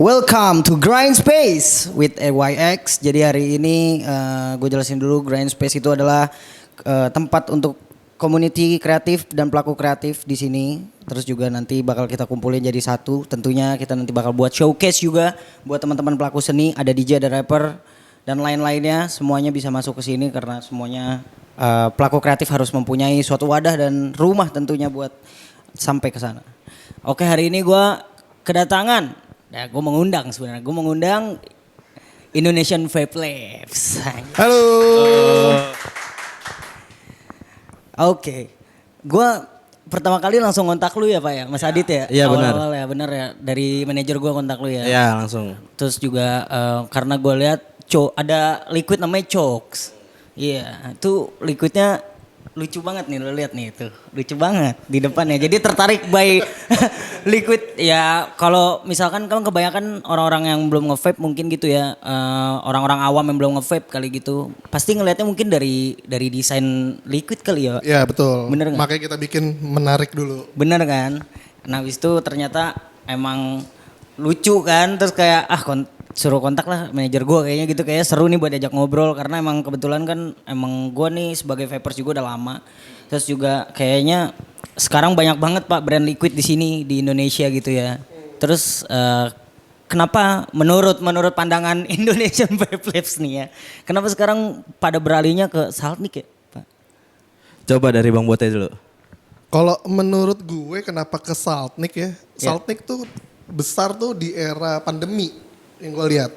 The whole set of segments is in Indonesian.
Welcome to Grind Space with AYX. Jadi hari ini gue jelasin dulu, Grind Space itu adalah tempat untuk community kreatif dan pelaku kreatif di sini. Terus juga nanti bakal kita kumpulin jadi satu. Tentunya kita nanti bakal buat showcase juga buat teman-teman pelaku seni. Ada DJ, ada rapper dan lain-lainnya. Semuanya bisa masuk ke sini karena semuanya pelaku kreatif harus mempunyai suatu wadah dan rumah tentunya buat sampai ke sana. Oke, hari ini gue kedatangan. Ya, gue mengundang sebenarnya. Gue mengundang Indonesian Vape Labs. Halo. Oke. Gue pertama kali langsung kontak lu ya Pak ya, Mas Adit ya? Iya benar. Awal-awal ya, benar ya. Dari manajer gue kontak lu ya. Iya langsung. Terus juga karena gue lihat ada liquid namanya Chokes. Iya, itu liquidnya lucu banget nih, lo lihat nih itu. Lucu banget di depannya. Jadi tertarik by liquid ya. Kalau misalkan kan kebanyakan orang-orang yang belum nge-vape mungkin gitu ya, orang-orang awam yang belum nge-vape kali gitu. Pasti ngelihatnya mungkin dari desain liquid kali ya. Iya betul. Bener gak? Makanya kita bikin menarik dulu. Bener kan? Nah habis itu ternyata emang lucu kan. Terus kayak suruh kontak lah manajer gue kayaknya gitu, kayak seru nih buat diajak ngobrol karena emang kebetulan kan emang gue nih sebagai vapers juga udah lama. Terus juga kayaknya sekarang banyak banget Pak brand liquid di sini di Indonesia gitu ya. Terus kenapa menurut pandangan Indonesian Vape Labs nih ya, kenapa sekarang pada beralihnya ke Saltnik ya Pak? Coba dari Bang Bote dulu. Kalau menurut gue kenapa ke Saltnik ya? Saltnik tuh besar tuh di era pandemi yang gue lihat.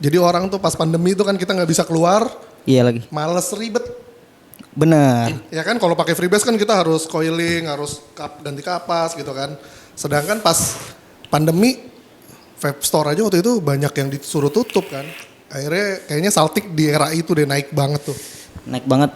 Jadi orang tuh pas pandemi itu kan kita nggak bisa keluar. Iya lagi. Males ribet. Benar. Ya kan kalau pakai freebase kan kita harus coiling, harus ganti kapas gitu kan. Sedangkan pas pandemi vape store aja waktu itu banyak yang disuruh tutup kan. Akhirnya kayaknya Saltnik di era itu deh naik banget tuh. Naik banget.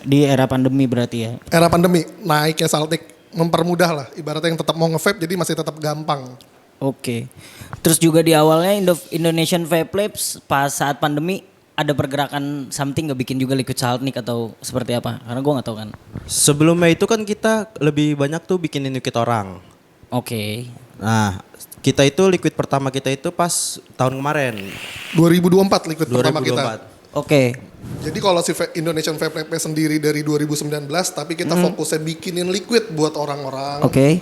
Di era pandemi berarti ya. Era pandemi naiknya Saltnik mempermudah lah. Ibaratnya yang tetap mau nge-vape jadi masih tetap gampang. Oke. Terus juga di awalnya Indonesian Vape Labs pas saat pandemi ada pergerakan something gak bikin juga liquid Saltnik atau seperti apa? Karena gue gak tahu kan. Sebelumnya itu kan kita lebih banyak tuh bikinin liquid orang. Oke. Nah, kita itu liquid pertama kita itu pas tahun kemarin. 2024 liquid pertama 2024. kita. Oke. Jadi kalau si Indonesian Vape Lab sendiri dari 2019 tapi kita fokusnya bikinin liquid buat orang-orang. Oke.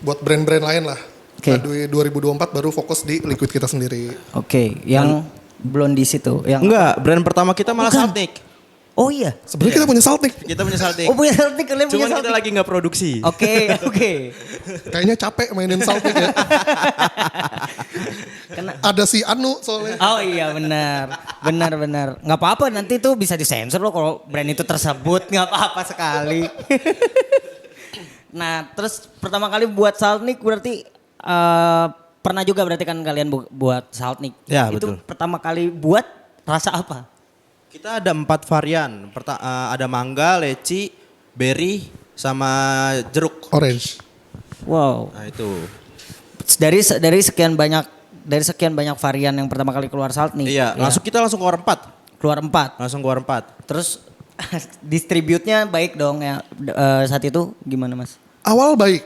Buat brand-brand lain lah. Oke. Nah, 2024 baru fokus di liquid kita sendiri. Oke. Yang belum di situ. Yang Enggak, brand pertama kita malah Saltnik. Oh iya. Sebenarnya kita punya Saltnik. Kita punya Saltnik. Oh punya Saltnik, kalian punya Cuman kita Saltnik. lagi nggak produksi. Oke. Kayaknya capek mainin Saltnik ya. Ada si Anu soalnya. Oh iya benar. Nggak apa-apa nanti tuh bisa disensor loh kalau brand itu tersebut, nggak apa-apa sekali. Nah terus pertama kali buat Saltnik berarti pernah juga berarti kan kalian buat Saltnik. Ya, itu betul. pertama kali buat rasa apa? Kita ada 4 varian. Ada mangga, leci, berry, sama jeruk. Orange. Wow. Nah itu. Dari sekian banyak varian yang pertama kali keluar Saltnik. Iya, ya, kita langsung keluar 4. keluar 4. Langsung keluar 4. Terus distribute-nya baik dong ya saat itu gimana Mas? Awal baik.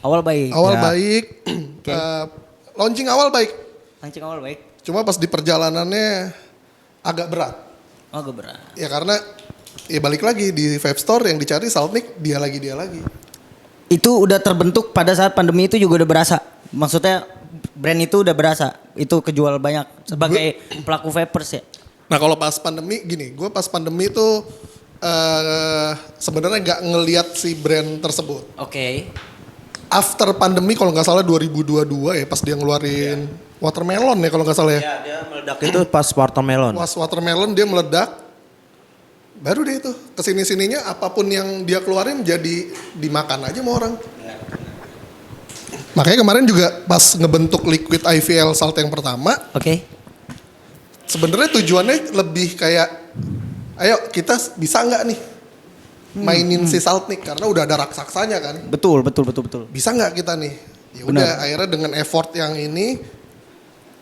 Awal baik. Awal Ya. baik. Oke. Launching awal baik. Launching awal baik. Cuma pas di perjalanannya agak berat. Oh agak berat. Ya karena ya balik lagi di vape store yang dicari Saltnik dia lagi. Itu udah terbentuk pada saat pandemi itu juga udah berasa. Maksudnya brand itu udah berasa. Itu kejual banyak sebagai pelaku vapers ya. Nah kalau pas pandemi gini, gue pas pandemi itu sebenarnya nggak ngelihat si brand tersebut. Oke. After pandemi kalau nggak salah 2022 ya pas dia ngeluarin watermelon ya kalau nggak salah ya. Ya, dia meledak itu pas watermelon. Pas watermelon dia meledak, baru deh itu kesini-sininya apapun yang dia keluarin jadi dimakan aja sama orang. Makanya kemarin juga pas ngebentuk liquid IVL Salt yang pertama, Oke. sebenarnya tujuannya lebih kayak, ayo kita bisa nggak nih mainin si Saltnik karena udah ada raksaksanya kan. Betul. Bisa nggak kita nih? Ya udah akhirnya dengan effort yang ini,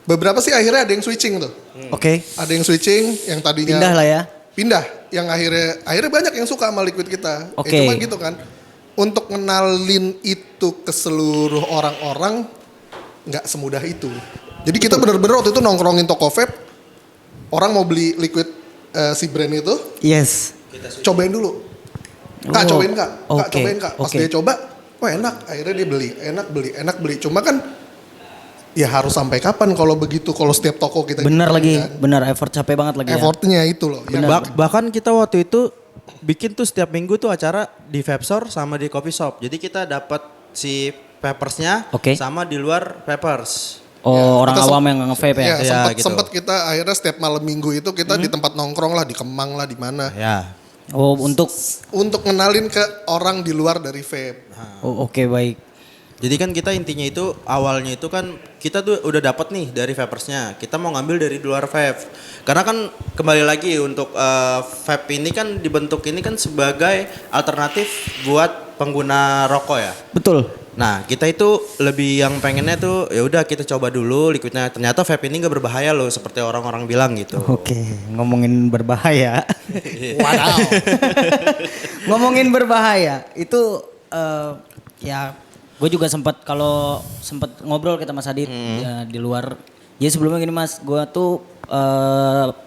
beberapa sih akhirnya ada yang switching tuh. Oke. Ada yang switching yang tadinya Pindah lah ya. pindah yang akhirnya banyak yang suka sama liquid kita. Oke. Cuma gitu kan. Untuk ngenalin itu ke seluruh orang-orang nggak semudah itu. Jadi kita bener-bener waktu itu nongkrongin toko vape, orang mau beli liquid si brand itu, Yes. cobain dulu. Kak, Oh, cobain kak, kak oke, cobain kak. Pas oke. dia coba, wah enak. Akhirnya dia beli, enak beli. Cuma kan ya harus sampai kapan kalau begitu, kalau setiap toko kita Benar gitu lagi, kan. benar effort capek banget lagi ya. Effortnya itu loh. yang- Bahkan kita waktu itu bikin tuh setiap minggu tuh acara di vape store sama di coffee shop. Jadi kita dapat si papersnya Oke. sama di luar papers. Oh, orang kita awam yang nggak nge-vape ya. Ya, Iya, sempat gitu. sempat kita akhirnya setiap malam minggu itu kita di tempat nongkrong lah, di Kemang lah, di mana. Ya. Oh, untuk Untuk ngenalin ke orang di luar dari vape. oh, oke baik. Jadi kan kita intinya itu awalnya itu kan kita tuh udah dapat nih dari vapersnya. Kita mau ngambil dari luar vape. Karena kan kembali lagi untuk vape ini kan dibentuk ini kan sebagai alternatif buat pengguna rokok ya. Betul. Nah, kita itu lebih yang pengennya tuh ya udah kita coba dulu liquidnya. Ternyata vape ini nggak berbahaya loh seperti orang-orang bilang gitu. Oke, ngomongin berbahaya. Wadaw. Ngomongin berbahaya itu ya gue juga sempat ngobrol kita Mas Adit ya, di luar. Jadi sebelumnya gini Mas, gue tuh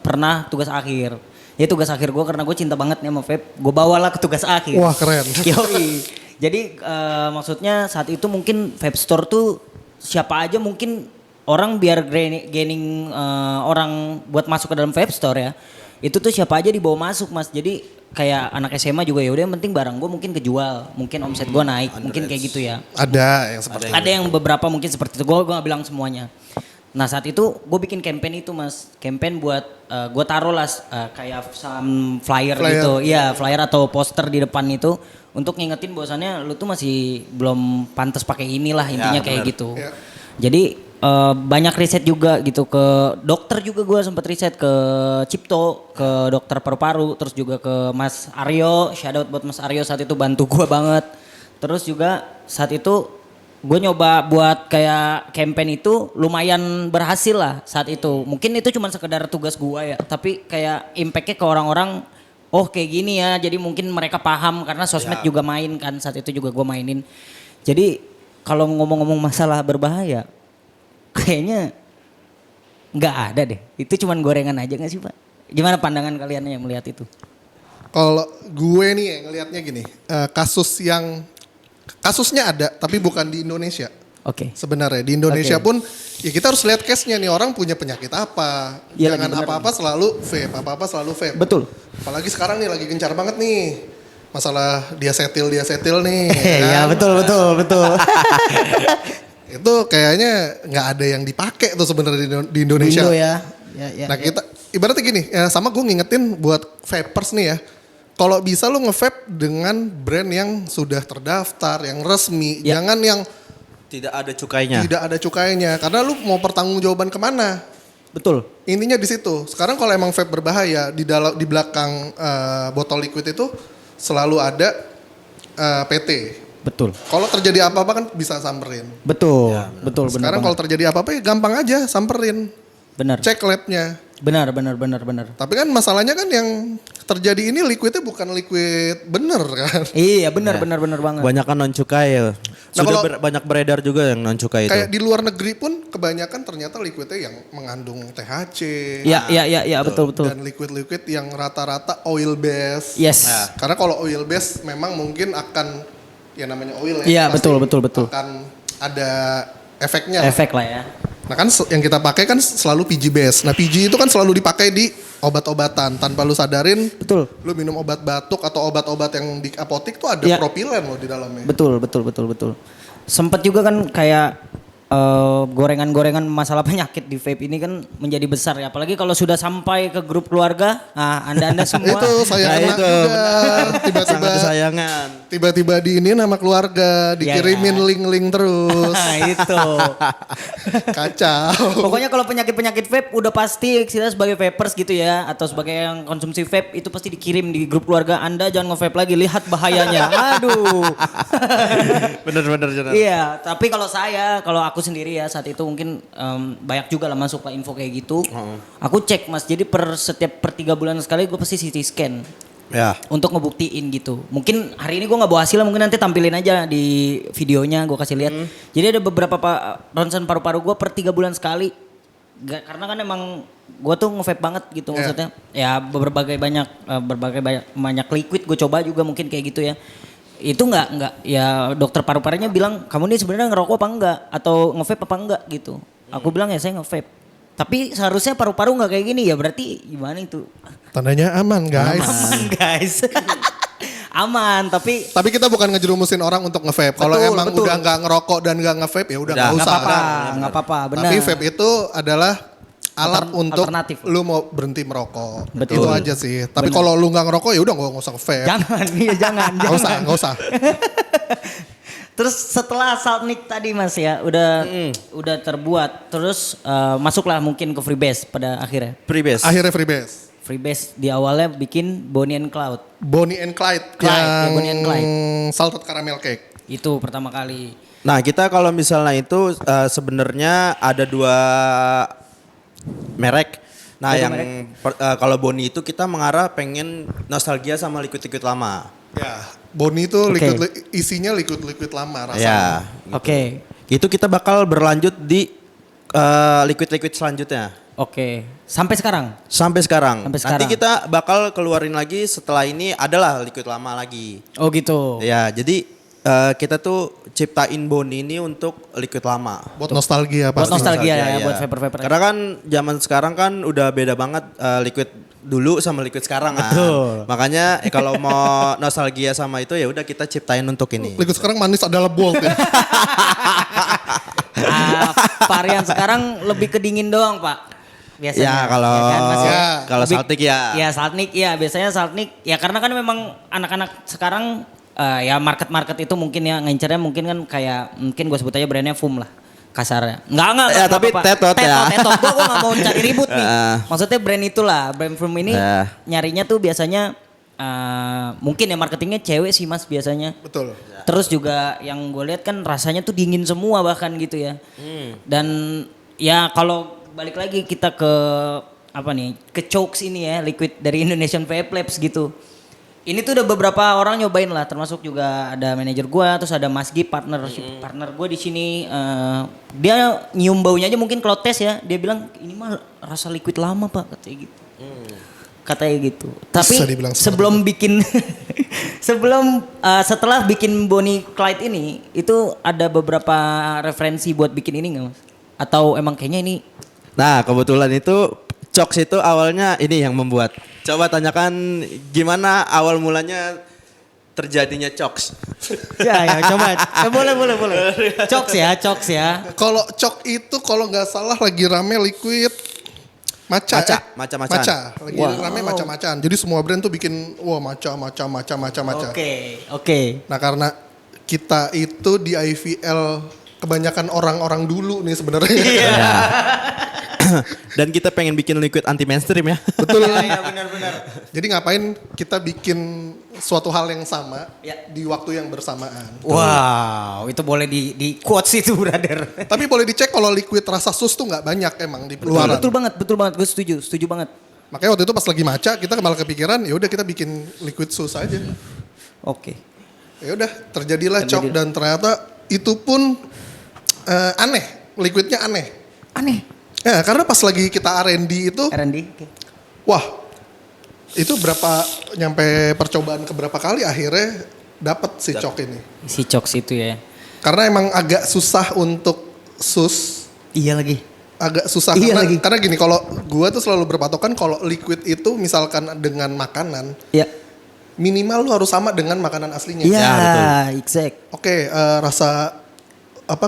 pernah tugas akhir. Ya tugas akhir gue karena gue cinta banget nih sama vape, gue bawalah ke tugas akhir. Wah, keren. Yoi. Jadi maksudnya saat itu mungkin vape store tuh siapa aja mungkin orang biar gaining orang buat masuk ke dalam vape store ya. Itu tuh siapa aja dibawa masuk Mas. Jadi kayak anak SMA juga ya udah yang penting barang gue mungkin kejual, mungkin omset gue naik, mungkin kayak gitu ya. Ada yang seperti Ada yang beberapa mungkin seperti itu. Gue gak bilang semuanya. Nah saat itu gue bikin campaign itu Mas. Campaign buat gue taruh lah kayak some flyer gitu. Iya flyer atau poster di depan itu. Untuk ngingetin bahwasannya lu tuh masih belum pantas pakai inilah intinya kayak gitu. Ya. Jadi banyak riset juga gitu ke dokter juga gue sempat riset ke Cipto, ke dokter paru-paru, terus juga ke Mas Aryo, shout out buat Mas Aryo saat itu bantu gue banget. Terus juga saat itu gue nyoba buat kayak campaign itu lumayan berhasil lah saat itu. Mungkin itu cuma sekedar tugas gue ya, tapi kayak impactnya ke orang-orang, oh kayak gini ya, jadi mungkin mereka paham karena sosmed juga main kan saat itu juga gue mainin. Jadi kalau ngomong-ngomong masalah berbahaya, kayaknya nggak ada deh. Itu cuman gorengan aja nggak sih Pak? Gimana pandangan kalian yang melihat itu? Kalau gue nih ya ngelihatnya gini, kasusnya ada tapi bukan di Indonesia. Oke. Sebenarnya di Indonesia Oke. pun ya kita harus lihat case-nya nih, orang punya penyakit apa. Iya, Jangan lagi bener apa-apa selalu vape, apa-apa selalu vape. Betul. Apalagi sekarang nih lagi gencar banget nih. Masalah dia setil nih. Ya kan? betul. Itu kayaknya nggak ada yang dipakai tuh sebenarnya di Indonesia. Indo ya. Ya. Nah kita ibaratnya gini, ya sama gue ngingetin buat vapers nih ya. Kalau bisa lu nge-vape dengan brand yang sudah terdaftar, yang resmi, Ya. jangan yang Tidak ada cukainya. tidak ada cukainya. Karena lu mau pertanggungjawaban kemana? Betul. Intinya di situ. Sekarang kalau emang vape berbahaya, di belakang botol liquid itu selalu ada PT. Betul. Kalau terjadi apa-apa kan bisa samperin. Betul. Betul. Sekarang kalau terjadi apa-apa ya gampang aja samperin. benar. Cek labnya. Benar. Tapi kan masalahnya kan yang terjadi ini liquidnya bukan liquid bener kan. Iya benar banget. Banyak kan non cukai ya. Sudah kalau- banyak beredar juga yang non cukai itu. Kayak di luar negeri pun kebanyakan ternyata liquidnya yang mengandung THC. Iya betul. Dan liquid-liquid yang rata-rata oil base. Yes. Karena kalau oil base memang mungkin akan ya namanya oil ya. Iya, pasti betul. Akan ada efeknya. Efek lah ya. Nah kan yang kita pakai kan selalu PG base. Nah PG itu kan selalu dipakai di obat-obatan. Tanpa lu sadarin, Betul. lu minum obat batuk atau obat-obat yang di apotik tuh ada Iya. propilen loh di dalamnya. Betul. Sempet juga kan kayak gorengan-gorengan masalah penyakit di vape ini kan menjadi besar ya. Apalagi kalau sudah sampai ke grup keluarga, nah anda semua. Itu saya Nah, kena itu, juga. Tiba-tiba Sangat kesayangan. tiba-tiba di ini nama keluarga dikirimin kan? link-link terus. Nah itu. Kacau. Pokoknya kalau penyakit-penyakit vape udah pasti kita sebagai vapers gitu ya. Atau sebagai yang konsumsi vape itu pasti dikirim di grup keluarga Anda jangan nge-vape lagi, lihat bahayanya. Aduh. Bener. Iya, tapi kalau aku sendiri ya saat itu mungkin banyak juga lah masuk lah info kayak gitu. Aku cek Mas, jadi setiap per 3 bulan sekali gue pasti CT scan. Ya. untuk ngebuktiin gitu. Mungkin hari ini gue nggak bawa hasilnya, mungkin nanti tampilin aja di videonya gue kasih lihat. Jadi ada beberapa ronsen paru-paru gue per 3 bulan sekali. Karena kan emang gue tuh nge-vape banget gitu maksudnya. Ya berbagai banyak liquid gue coba juga mungkin kayak gitu ya. Itu nggak ya dokter paru-parunya bilang kamu ini sebenarnya ngerokok apa enggak atau nge-vape apa enggak gitu. Aku bilang ya saya nge-vape. Tapi seharusnya paru-paru nggak kayak gini ya, berarti gimana itu? Tandanya aman guys. Aman guys. Aman tapi Tapi kita bukan ngejerumusin orang untuk nge-vape. Kalau Betul, emang betul. udah nggak ngerokok dan nggak nge-vape ya udah Udah, nggak nggak usah. apa-apa, kan? nggak apa-apa, benar. Tapi vape itu adalah alat untuk alternatif. lu mau berhenti merokok. Betul. Itu aja sih. Tapi kalau lu nggak ngerokok ya udah nggak usah nge-vape. Jangan, iya jangan, Nggak usah, jangan. nggak usah. Terus setelah Saltnik tadi Mas ya, udah terbuat, terus masuklah mungkin ke Freebase pada akhirnya. Freebase. Akhirnya freebase. Freebase di awalnya bikin Bonnie and Cloud. Bonnie and Clyde, Clyde, ya, yang Bonnie and Clyde. salted caramel cake. Itu pertama kali. Nah kita kalau misalnya itu sebenarnya ada 2 merek. Nah Ada yang kalau Boni itu kita mengarah pengen nostalgia sama liquid-liquid lama. Ya, Bonnie itu Oke. isinya liquid lama rasanya. Ya. Oke. Itu kita bakal berlanjut di liquid-liquid selanjutnya. Oke. Sampai sekarang. Sampai sekarang. Sampai Nanti sekarang. kita bakal keluarin lagi setelah ini adalah liquid lama lagi. Oh gitu. Ya, jadi kita tuh ciptain Boni ini untuk liquid lama. Buat nostalgia Buat pasti. nostalgia Nostalgia, ya, ya. buat vapor-vapor. Karena kan zaman sekarang kan udah beda banget liquid dulu sama liquid sekarang kan. Betul. Makanya kalau mau nostalgia sama itu ya udah kita ciptain untuk ini. Liquid sekarang manis adalah bold ya. Varian sekarang lebih ke dingin doang Pak. Biasanya. Ya kalau Mas, Ya. kalau Lebih- Saltik ya. Ya Saltnik ya biasanya Saltnik ya karena kan memang anak-anak sekarang ya market itu mungkin ya ngincernya mungkin kan kayak mungkin gue sebut aja brandnya Fum lah kasarnya. Enggak Ya, tapi apa-apa. tetot ya. Tetot gue gak mau cari ribut nih. Ah. Maksudnya brand itulah brand Fum ini Ah. nyarinya tuh biasanya mungkin ya marketingnya cewek sih mas biasanya. Betul. Terus juga yang gue lihat kan rasanya tuh dingin semua bahkan gitu ya. Dan ya kalau balik lagi kita ke apa nih ke Chokes ini ya liquid dari Indonesian Vape Labs gitu. Ini tuh udah beberapa orang nyobain lah termasuk juga ada manajer gue terus ada Mas Gi partner gue di sini dia nyium baunya aja mungkin kalau tes ya dia bilang ini mah rasa liquid lama pak katanya gitu. Katanya gitu. Tapi Bisa dibilang seperti sebelum bikin setelah bikin Bonnie Clyde ini itu ada beberapa referensi buat bikin ini nggak mas? Atau emang kayaknya ini Nah kebetulan itu Choks itu awalnya ini yang membuat. Coba tanyakan gimana awal mulanya terjadinya Choks. ya coba boleh Choks ya Kalau cok itu kalau nggak salah lagi rame liquid maca. Maca-macaan. Lagi Wow. rame maca-macaan. Jadi semua brand tuh bikin wah maca. oke Nah karena kita itu di IVL kebanyakan orang-orang dulu nih sebenarnya. Iya. Dan kita pengen bikin liquid anti mainstream ya. Betul. Iya benar-benar Jadi ngapain kita bikin suatu hal yang sama Ya. di waktu yang bersamaan. wow itu boleh di quotes itu brother. Tapi boleh dicek kalau liquid rasa sus tuh nggak banyak emang di luaran. betul banget gue setuju banget. Makanya waktu itu pas lagi maca kita malah kepikiran ya udah kita bikin liquid sus aja. Oke. Ya udah terjadilah cok dan ternyata itu pun aneh, liquidnya aneh. Aneh Ya karena pas lagi kita R&D itu, R&D oke. wah itu nyampe percobaan keberapa kali akhirnya dapat si cok ini. Si Choks itu ya. Karena emang agak susah untuk sus, Iya lagi. agak susah Iya karena lagi. karena gini kalau gua tuh selalu berpatokan kalau liquid itu misalkan dengan makanan Ya. minimal lu harus sama dengan makanan aslinya. Iya, betul. exact. Oke, rasa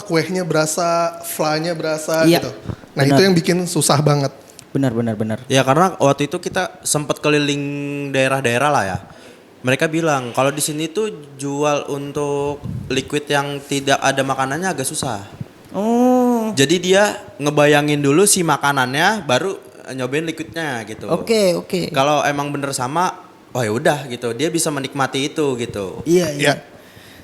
kuehnya berasa, fly-nya berasa Iya, gitu. Nah benar. itu yang bikin susah banget. Benar. Ya karena waktu itu kita sempat keliling daerah-daerah lah ya. Mereka bilang kalau di sini tuh jual untuk liquid yang tidak ada makanannya agak susah. Oh. Jadi dia ngebayangin dulu si makanannya baru nyobain liquidnya gitu. Oke. Kalau emang bener sama, oh ya udah gitu. Dia bisa menikmati itu gitu. Iya. Ya.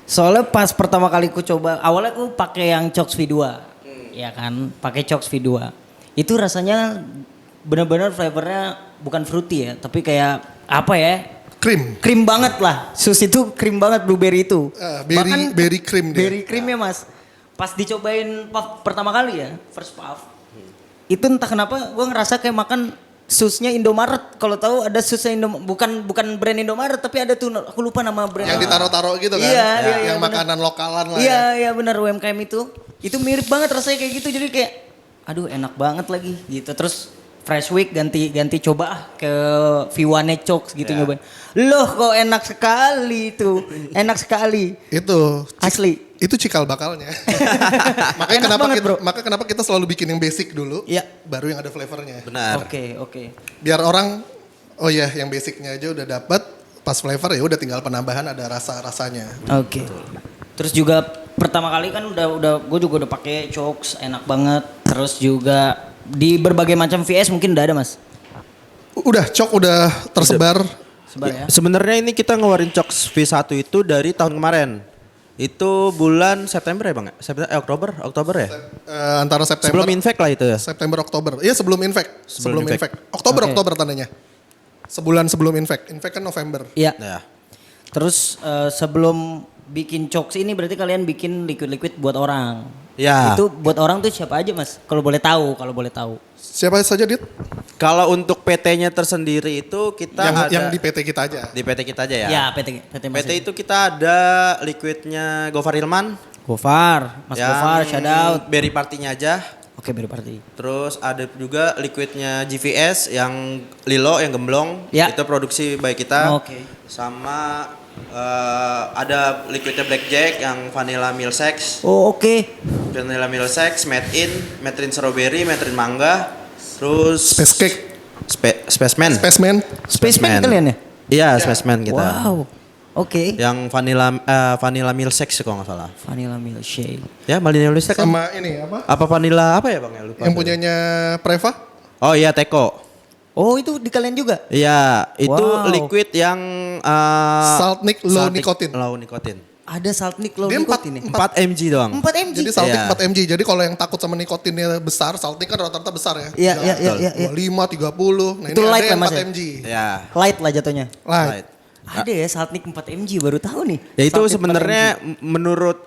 Soalnya pas pertama kali ku coba, awalnya ku pakai yang Choks V2. Ya kan, pakai Choks V2. Itu rasanya benar-benar flavornya bukan fruity ya, tapi kayak apa ya? Krim banget lah. Sus itu krim banget blueberry itu. Berry cream dia. Berry cream ya mas. Pas dicobain puff pertama kali ya, first puff. Itu entah kenapa gue ngerasa kayak makan susnya Indomaret. Kalau tahu ada susnya Indomaret, bukan brand Indomaret tapi ada tuh aku lupa nama brand. Yang ditaro-taro gitu kan. Iya, yang bener. makanan lokalan lah Iya benar UMKM itu. Itu mirip banget rasanya kayak gitu. Jadi kayak aduh enak banget lagi gitu. Terus Fresh Week ganti coba ke V1 Chocs gitu nyobain. Loh kok enak sekali itu. Enak sekali. Itu Asli. itu cikal bakalnya. Enak banget, bro. Maka kenapa kita selalu bikin yang basic dulu, Iya. baru yang ada flavornya. Benar. Oke. Biar orang oh ya yang basicnya aja udah dapet, pas flavor ya udah tinggal penambahan ada rasa-rasanya. Oke. Terus juga pertama kali kan gue juga udah pakai Chocs enak banget. Terus juga di berbagai macam VS mungkin udah ada mas. Udah cok udah tersebar. Sebar ya. Sebenarnya ini kita ngeluarin Chocs V1 itu dari tahun kemarin. Itu bulan September ya bang? Oktober ya? Antara September Sebelum Infect lah itu ya? September Oktober. Iya sebelum Infect. Sebelum Infect. Oktober tandanya. Sebulan sebelum Infect. Infect kan November. Iya. Ya. Terus sebelum bikin Chocs ini berarti kalian bikin liquid buat orang. Ya. Itu buat orang tuh siapa aja mas? Kalau boleh tahu. Siapa saja Dit? Kalau untuk PT-nya tersendiri itu kita ada Yang di PT kita aja. di PT kita aja ya. Ya PT Mas. PT itu kita ada liquidnya Gofar Hilman. Gofar, Mas yang Gofar, shout out. Berry Partinya aja. Oke, Berry Party. Terus ada juga liquidnya GVS yang Lilo yang gemblong. Ya. Itu produksi by kita. Oke. Sama ada liquidnya Blackjack yang Vanilla Milkshake. Oh, oke. Vanilla Milkshake, made in strawberry, made in mangga. Terus Space Cake. Spaceman. Spaceman. Spaceman kalian ya? Iya, Spaceman kita. Wow. Oke. Yang vanilla milkshake sih kalau nggak salah. Vanilla milkshake. Ya, vanilla milkshake kan. Sama ini apa? Apa vanilla apa ya bang? Ya, lupa. Yang punyanya Preva. Oh iya Teko. Oh, itu di kalian juga? Iya, itu Wow. liquid yang Saltnik low nicotine. Low nicotine. Ada Saltnik low Dia nicotine ya? 4 mg doang. 4 mg. Jadi Saltnik Iya. 4 mg. Jadi kalau yang takut sama nikotinnya besar, Saltnik kan rata-rata besar ya. Iya. 25, 30. Nah Itu ini light ada yang lah, Mas, 4 ya? mg. Ya. Light lah jatuhnya. Light. Ada ya Saltnik 4 mg baru tahu nih. Ya itu Saltnik 4 sebenarnya mg. menurut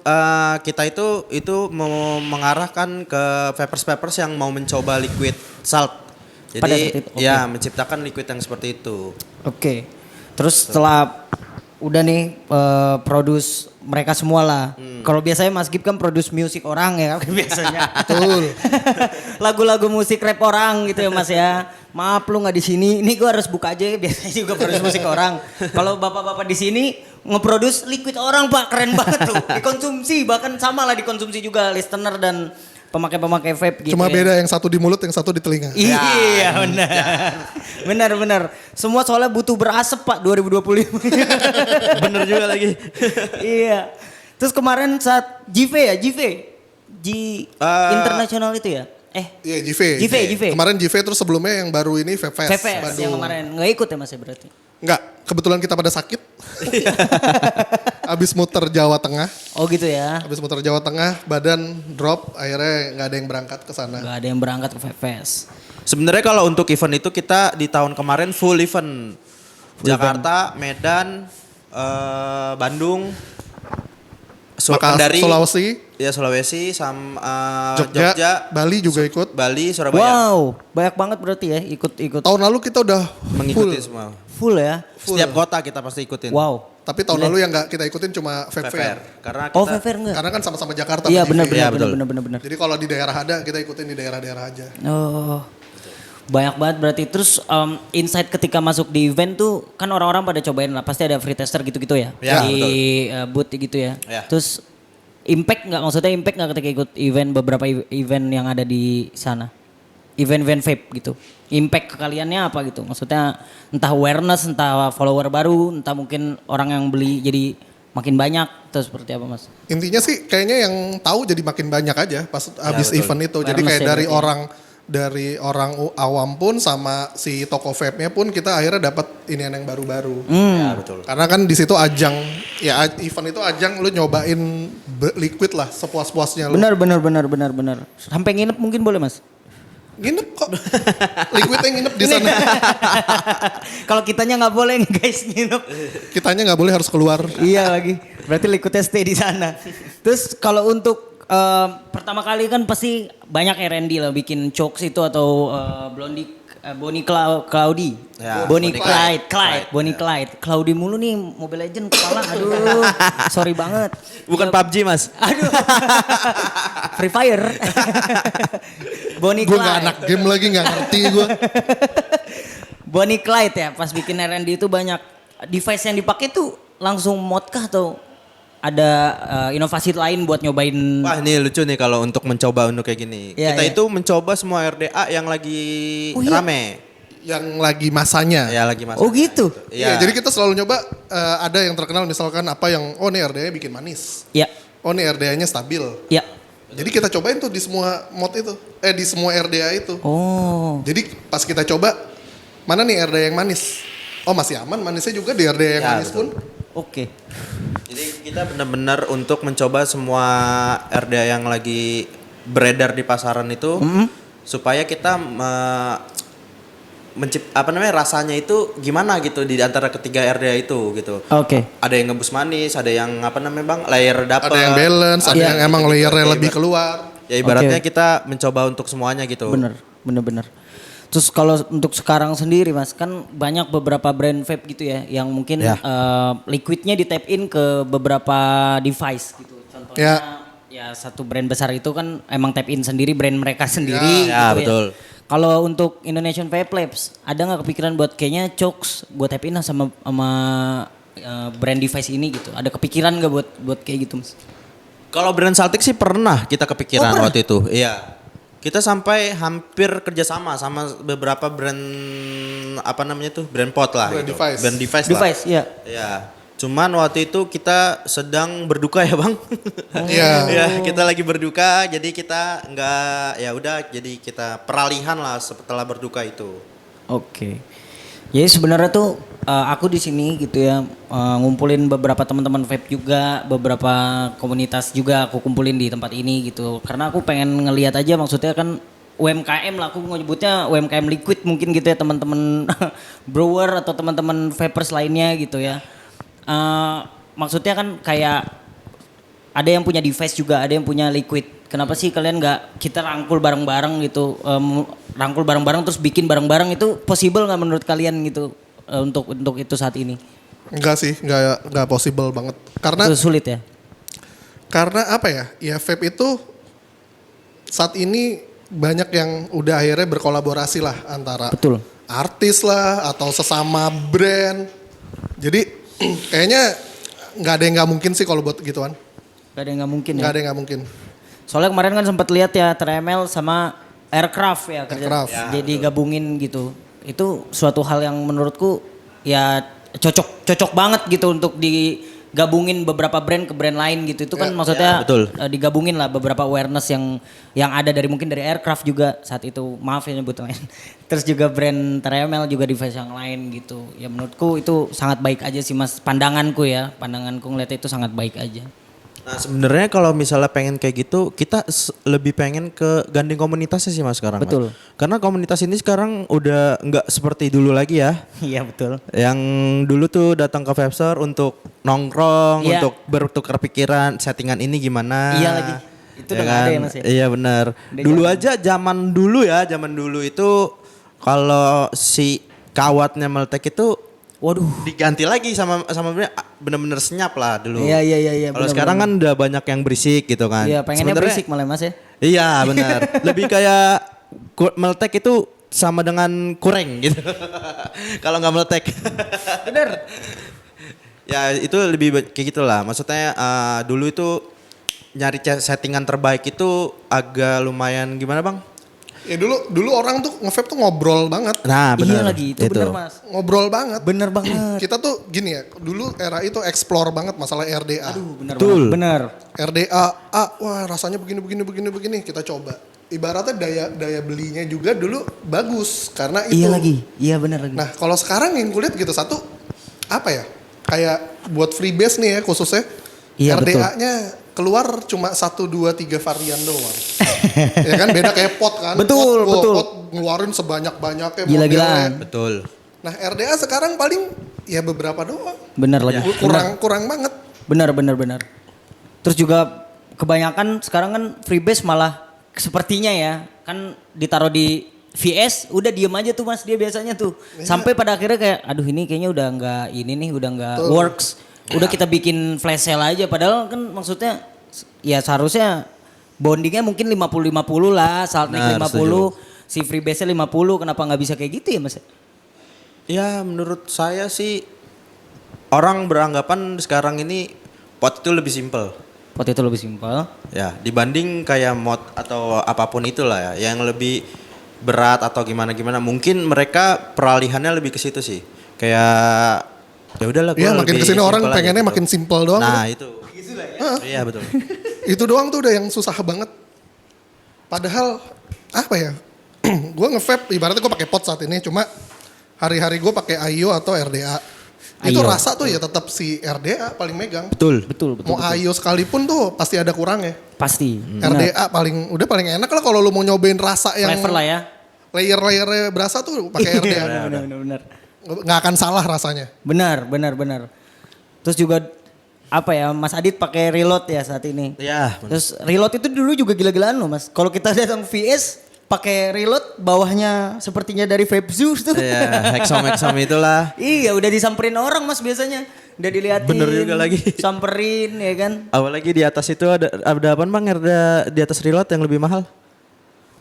kita itu mau mengarahkan ke vapers yang mau mencoba liquid salt. Pada Jadi saat itu, oke. ya menciptakan liquid yang seperti itu. Oke. Terus setelah udah nih produce mereka semua lah. Kalau biasanya Mas Gib kan produce musik orang ya kan biasanya. Betul. Lagu-lagu musik rap orang gitu ya Mas ya. Maaf lu nggak di sini. Ini gue harus buka aja biasanya juga produce musik orang. Kalau bapak-bapak di sini ngeproduce liquid orang Pak, keren banget tuh. Dikonsumsi bahkan sama lah dikonsumsi juga listener dan pemakai-pemakai vape gitu. Cuma ya. beda yang satu di mulut, yang satu di telinga. Iya benar. benar. Semua soalnya butuh berasap Pak 2025. Bener juga lagi. Iya. Terus kemarin saat JV internasional itu ya? Iya, JV. Kemarin JV terus sebelumnya yang baru ini Vape Fest. VVS yang kemarin nggak ikut ya Mas ya berarti? Enggak, kebetulan kita pada sakit. Abis muter Jawa Tengah. Oh gitu ya? Abis muter Jawa Tengah, badan drop, akhirnya nggak ada yang berangkat ke sana. Nggak ada yang berangkat ke VVS. Sebenarnya kalau untuk event itu kita di tahun kemarin full event. Jakarta, Medan, Bandung, Kendari, Sulawesi, sama Jogja, Bali juga ikut. Bali, Surabaya. Wow, banyak banget berarti ya ikut Tahun lalu kita udah Mengikuti full. semua. full ya? Setiap kota kita pasti ikutin. Wow. Tapi tahun lalu yang nggak kita ikutin cuma Vape Fair. Fair. Karena kita Oh VVR enggak? Karena kan sama-sama Jakarta. Iya sama JV. Iya, betul. benar. Jadi kalau di daerah ada, kita ikutin di daerah-daerah aja. Oh, banyak banget berarti. Terus insight ketika masuk di event tuh kan orang-orang pada cobain lah. Pasti ada free tester gitu-gitu ya, Ya, di booth gitu ya. Ya. Terus impact nggak ketika ikut event beberapa event yang ada di sana? Event-event vape gitu. Impact ke kaliannya apa gitu? Maksudnya entah awareness, entah follower baru, entah mungkin orang yang beli jadi makin banyak atau seperti apa Mas? Intinya sih kayaknya yang tahu jadi makin banyak aja pas habis betul. event itu. Jadi Awareness kayak ya dari berarti ya. orang awam pun sama si toko vape-nya pun kita akhirnya dapat ini yang baru-baru. Ya, betul. Karena kan di situ ajang, ya event itu ajang lu nyobain liquid lah sepuas-puasnya lu. Benar. Sampai nginep mungkin boleh Mas? Nginep kok. Liquidnya nginep di sana. Kalau kitanya nggak boleh nih guys nginep. Kitanya nggak boleh, harus keluar. Iya lagi. Berarti liquidnya stay di sana. Terus kalau untuk pertama kali kan pasti banyak R&D lah bikin chokes itu atau Bonnie Cloudy. Ya, Bonnie Bonnie Clyde. Clyde. Bonnie Clyde. Cloudy mulu nih Mobile Legend kepala. Aduh. Sorry banget. Bukan Ya, PUBG mas. Aduh. Free Fire. Bonnie Gue Clyde. gak anak game lagi, gak ngerti gue. Bonnie Clyde ya, pas bikin R&D itu banyak device yang dipakai tuh langsung mod kah atau ada inovasi lain buat nyobain? Wah ini lucu nih kalau untuk mencoba untuk kayak gini. Iya, Kita iya. itu mencoba semua RDA yang lagi Oh, iya? rame. Yang lagi masanya. Ya lagi mas. Oh gitu? Iya, Iya. jadi kita selalu nyoba ada yang terkenal misalkan apa yang, oh nih RDA bikin manis. Ya, Oh nih RDA-nya stabil. ya. Jadi kita cobain tuh di semua mod itu. Di semua RDA itu. Oh, Jadi pas kita coba, mana nih RDA yang manis? Oh masih aman, manisnya juga di RDA yang Ya, manis betul. pun. oke. Jadi kita benar-benar untuk mencoba semua RDA yang lagi beredar di pasaran itu supaya kita rasanya itu gimana gitu di antara ketiga RDA itu gitu. Oke. Ada yang ngebus manis, ada yang bang layer dapet. Ada yang balance, ada Iya. yang emang Gitu-gitu. layernya Ya, lebih keluar. Ya ibaratnya Oke. kita mencoba untuk semuanya gitu. Bener. Terus kalau untuk sekarang sendiri mas, kan banyak beberapa brand vape gitu ya, yang mungkin Ya. liquidnya di tap in ke beberapa device gitu. Contohnya ya satu brand besar itu kan emang tap in sendiri, brand mereka sendiri. Ya, gitu betul. Kalau untuk Indonesian Vape Labs, ada nggak kepikiran buat kayaknya Chokes buat tap in lah sama brand device ini gitu? Ada kepikiran nggak buat kayak gitu mas? Kalau brand Saltik sih pernah kita kepikiran pernah? waktu itu. Iya. Kita sampai hampir kerjasama sama beberapa brand brand pot lah. Brand gitu. device. Brand device lah. Device, iya. Iya. Cuman waktu itu kita sedang berduka ya bang. Iya. Ya kita lagi berduka, jadi kita nggak ya udah, jadi kita peralihan lah setelah berduka itu. Oke. Jadi sebenarnya tuh aku di sini gitu ya ngumpulin beberapa teman-teman vape juga, beberapa komunitas juga aku kumpulin di tempat ini gitu. Karena aku pengen ngelihat aja, maksudnya kan UMKM lah, aku nyebutnya UMKM liquid mungkin gitu ya, teman-teman brewer atau teman-teman vapers lainnya gitu ya. Maksudnya kan kayak ada yang punya device juga, ada yang punya liquid. Kenapa sih kalian nggak kita rangkul bareng-bareng gitu, rangkul bareng-bareng terus bikin bareng-bareng, itu possible nggak menurut kalian gitu untuk itu saat ini? Enggak sih, enggak possible banget. Karena Itu sulit ya? Karena apa ya? Ya vape itu saat ini banyak yang udah akhirnya berkolaborasi lah antara Betul. artis lah atau sesama brand. Jadi kayaknya nggak ada yang nggak mungkin sih kalau buat gituan. Gak ada yang nggak mungkin ya? Nggak ada yang nggak mungkin. Soalnya kemarin kan sempat lihat ya TRML sama Aircraft ya kerja, Aircraft. Ya, jadi gabungin gitu. Itu suatu hal yang menurutku ya cocok banget gitu untuk digabungin beberapa brand ke brand lain gitu. Itu kan Ya, maksudnya ya, betul. Digabungin lah beberapa awareness yang ada dari mungkin dari Aircraft juga saat itu. Maaf ya nyebut lain. Terus juga brand TRML juga device yang lain gitu. Ya menurutku itu sangat baik aja sih mas. Pandanganku ngeliatnya itu sangat baik aja. Nah sebenarnya kalau misalnya pengen kayak gitu, kita lebih pengen ke gandeng komunitasnya sih mas sekarang. Mas. Betul. Karena komunitas ini sekarang udah nggak seperti dulu lagi ya. Iya betul. Yang dulu tuh datang ke Vape Store untuk nongkrong, Iya. untuk bertukar pikiran, settingan ini gimana. Iya lagi. Itu udah nggak ada ya, Mas, ya? Iya benar. Udah Dulu jarang. aja zaman dulu itu kalau si kawatnya meletek itu Waduh. diganti lagi sama bener-bener senyap lah dulu. Iya. Kalau benar, sekarang benar. kan udah banyak yang berisik gitu kan. Iya pengennya Sebenarnya- berisik malah mas ya. Iya benar. Lebih kayak meletek itu sama dengan kureng gitu. Kalau nggak meletek. Bener. Ya itu lebih kayak gitulah. Maksudnya dulu itu nyari settingan terbaik itu agak lumayan gimana bang? Ya dulu orang tuh nge-vape tuh ngobrol banget. Nah Iya benar. lagi itu bener mas. Ngobrol banget. Bener banget. Kita tuh gini ya, dulu era itu explore banget masalah RDA. Aduh bener Betul. banget. Bener. RDA, wah rasanya begini, kita coba. Ibaratnya daya belinya juga dulu bagus karena itu. Iya lagi. Iya bener lagi. Nah kalau sekarang yang kulihat gitu satu, apa ya, kayak buat freebase nih ya khususnya, Iya, RDA-nya keluar cuma 1, 2, 3 varian doang. Ya kan beda kayak pot kan. Betul, pot, betul. Pot ngeluarin sebanyak-banyaknya. Gila-gilaan. Betul. Nah RDA sekarang paling ya beberapa doang. Bener lagi. Kurang banget. Bener. Terus juga kebanyakan sekarang kan freebase malah sepertinya ya kan ditaruh di VS udah diem aja tuh mas dia biasanya tuh. Sampai pada akhirnya kayak aduh ini kayaknya udah nggak ini nih udah nggak works. Udah kita bikin flash sale aja padahal kan maksudnya ya seharusnya bondingnya mungkin 50-50 lah, saltnya 50, si freebase-nya 50, kenapa nggak bisa kayak gitu ya mas? Ya menurut saya sih orang beranggapan sekarang ini pot itu lebih simpel. Pot itu lebih simpel. Ya dibanding kayak mod atau apapun itulah ya yang lebih berat atau gimana mungkin mereka peralihannya lebih ke situ sih. Kayak ya udahlah Iya makin kesini orang simple aja pengennya gitu. makin simple doang. Nah itu. Iya betul. Itu doang tuh udah yang susah banget. Padahal apa ya? Gue nge-vape ibaratnya gue pakai pot saat ini cuma hari-hari gue pakai IO atau RDA. Itu IO. rasa tuh ya tetap si RDA paling megang. Betul. Betul. Mau IO sekalipun tuh pasti ada kurangnya. Pasti. RDA paling enak lah kalau lu mau nyobain rasa yang Flavor lah ya. layer-layernya berasa tuh pakai RDA. Benar. Nggak akan salah rasanya. Benar. Terus juga apa ya Mas Adit pakai reload ya saat ini. Iya. Terus reload itu dulu juga gila-gilaan loh Mas. Kalau kita datang VS pakai reload bawahnya sepertinya dari Vape Zoo tuh. Iya, hexom itulah. Iya udah disamperin orang Mas biasanya. Udah diliatin. Bener juga lagi. Samperin ya kan. Apalagi di atas itu ada apa Bang? Ada di atas reload yang lebih mahal.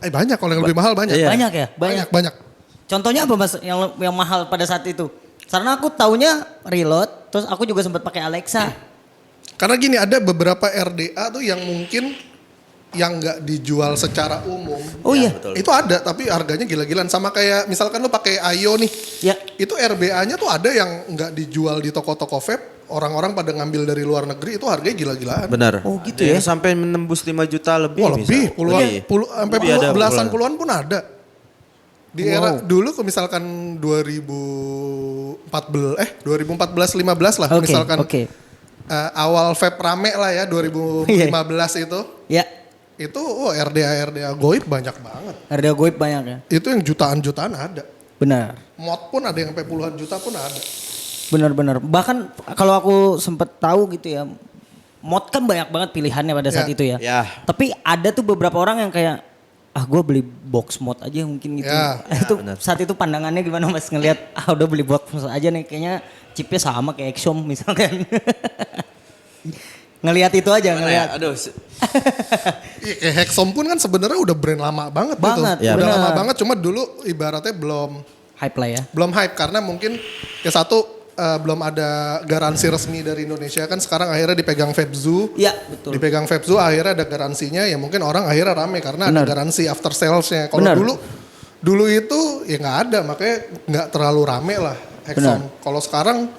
Banyak kalau yang lebih mahal banyak. Iya. Banyak ya? Banyak. Contohnya apa Mas yang mahal pada saat itu? Karena aku taunya reload, terus aku juga sempat pakai Alexa. Karena gini ada beberapa RDA tuh yang mungkin yang nggak dijual secara umum. Oh iya. Betul. Itu ada tapi harganya gila-gilaan sama kayak misalkan lu pakai IO nih. Ya. Itu RBA-nya tuh ada yang nggak dijual di toko-toko vape. Orang-orang pada ngambil dari luar negeri itu harganya gila-gilaan. Benar. Oh, gitu Ada ya? yang sampai menembus 5 juta lebih. Wah lebih, bisa. puluhan, Lebih. sampai Lebih ada belasan puluhan pun ada. Di era Wow. dulu misalkan 2014-15 lah Oke, misalkan oke. awal vape rame lah ya 2015 itu. Ya. Itu RDA goib banyak banget. Harga goib banyak ya. Itu yang jutaan-jutaan ada. Benar. Mod pun ada yang sampai puluhan juta pun ada. Benar. Bahkan kalau aku sempet tahu gitu ya. Mod kan banyak banget pilihannya pada saat Ya. itu ya. Ya. Tapi ada tuh beberapa orang yang kayak gue beli box mod aja mungkin gitu. Ya. Itu benar. saat itu pandangannya gimana Mas ngelihat udah beli box mod aja nih kayaknya chipnya sama kayak Exom misalkan. Ngelihat itu aja Mana ngelihat. ya? Aduh. Iya kayak Hexom pun kan sebenarnya udah brand lama banget, Banget, gitu. ya, Udah benar. lama banget cuma dulu ibaratnya Hype lah ya. belum hype karena mungkin ya satu belum ada garansi resmi dari Indonesia kan sekarang akhirnya dipegang Vape Zoo. Iya betul. Dipegang Vape Zoo akhirnya ada garansinya ya mungkin orang akhirnya rame karena ada Benar. garansi after salesnya. Kalau Benar. dulu itu ya nggak ada makanya nggak terlalu rame lah Hexom. Kalau sekarang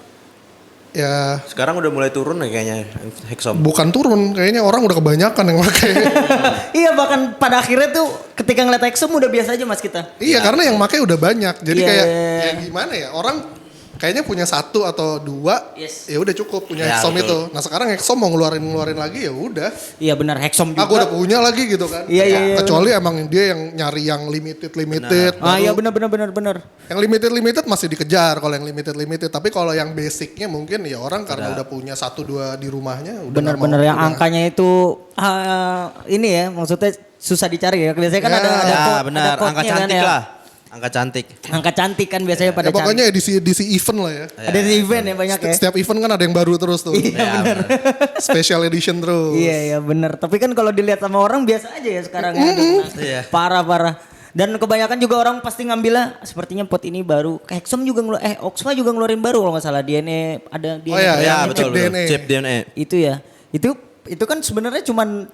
ya Sekarang udah mulai turun ya kayaknya Hexom. bukan turun kayaknya orang udah kebanyakan yang pakai. Iya bahkan pada akhirnya tuh ketika ngeliat Exom udah biasa aja Mas kita. Iya karena yang pakai udah banyak. Jadi Iya. kayak ya gimana ya orang kayaknya punya 1 atau 2 Yes. ya udah cukup punya Ya, Hexom betul. itu. Nah sekarang Hexom mau ngeluarin lagi ya udah. Iya benar Hexom juga. Aku udah punya lagi gitu kan. Iya. Kecuali emang dia yang nyari yang limited. Ah iya baru- benar. Yang limited masih dikejar kalau yang limited. Tapi kalau yang basicnya mungkin ya orang karena udah punya 1-2 di rumahnya. Udah nggak Benar-benar mau, yang udah. angkanya itu ini ya maksudnya susah dicari ya. Biasanya kan Ya. ada Ya benar, ada angka code-nya kan cantik ya. lah. Angka cantik. Angka cantik kan biasanya pada Ya pokoknya edisi event lah ya. Ada di event ya banyak ya. Setiap event kan ada yang baru terus tuh. Iya benar. Special edition terus. Iya benar. Tapi kan kalau dilihat sama orang biasa aja ya sekarang ya. Iya. Parah. Dan kebanyakan juga orang pasti ngambilnya sepertinya pot ini baru. Hexom juga Oxma juga ngeluarin baru kalau nggak salah DNA ada DNA. Oh iya, Ya chip betul. DNA. Chip DNA. Itu ya. Itu kan sebenarnya cuman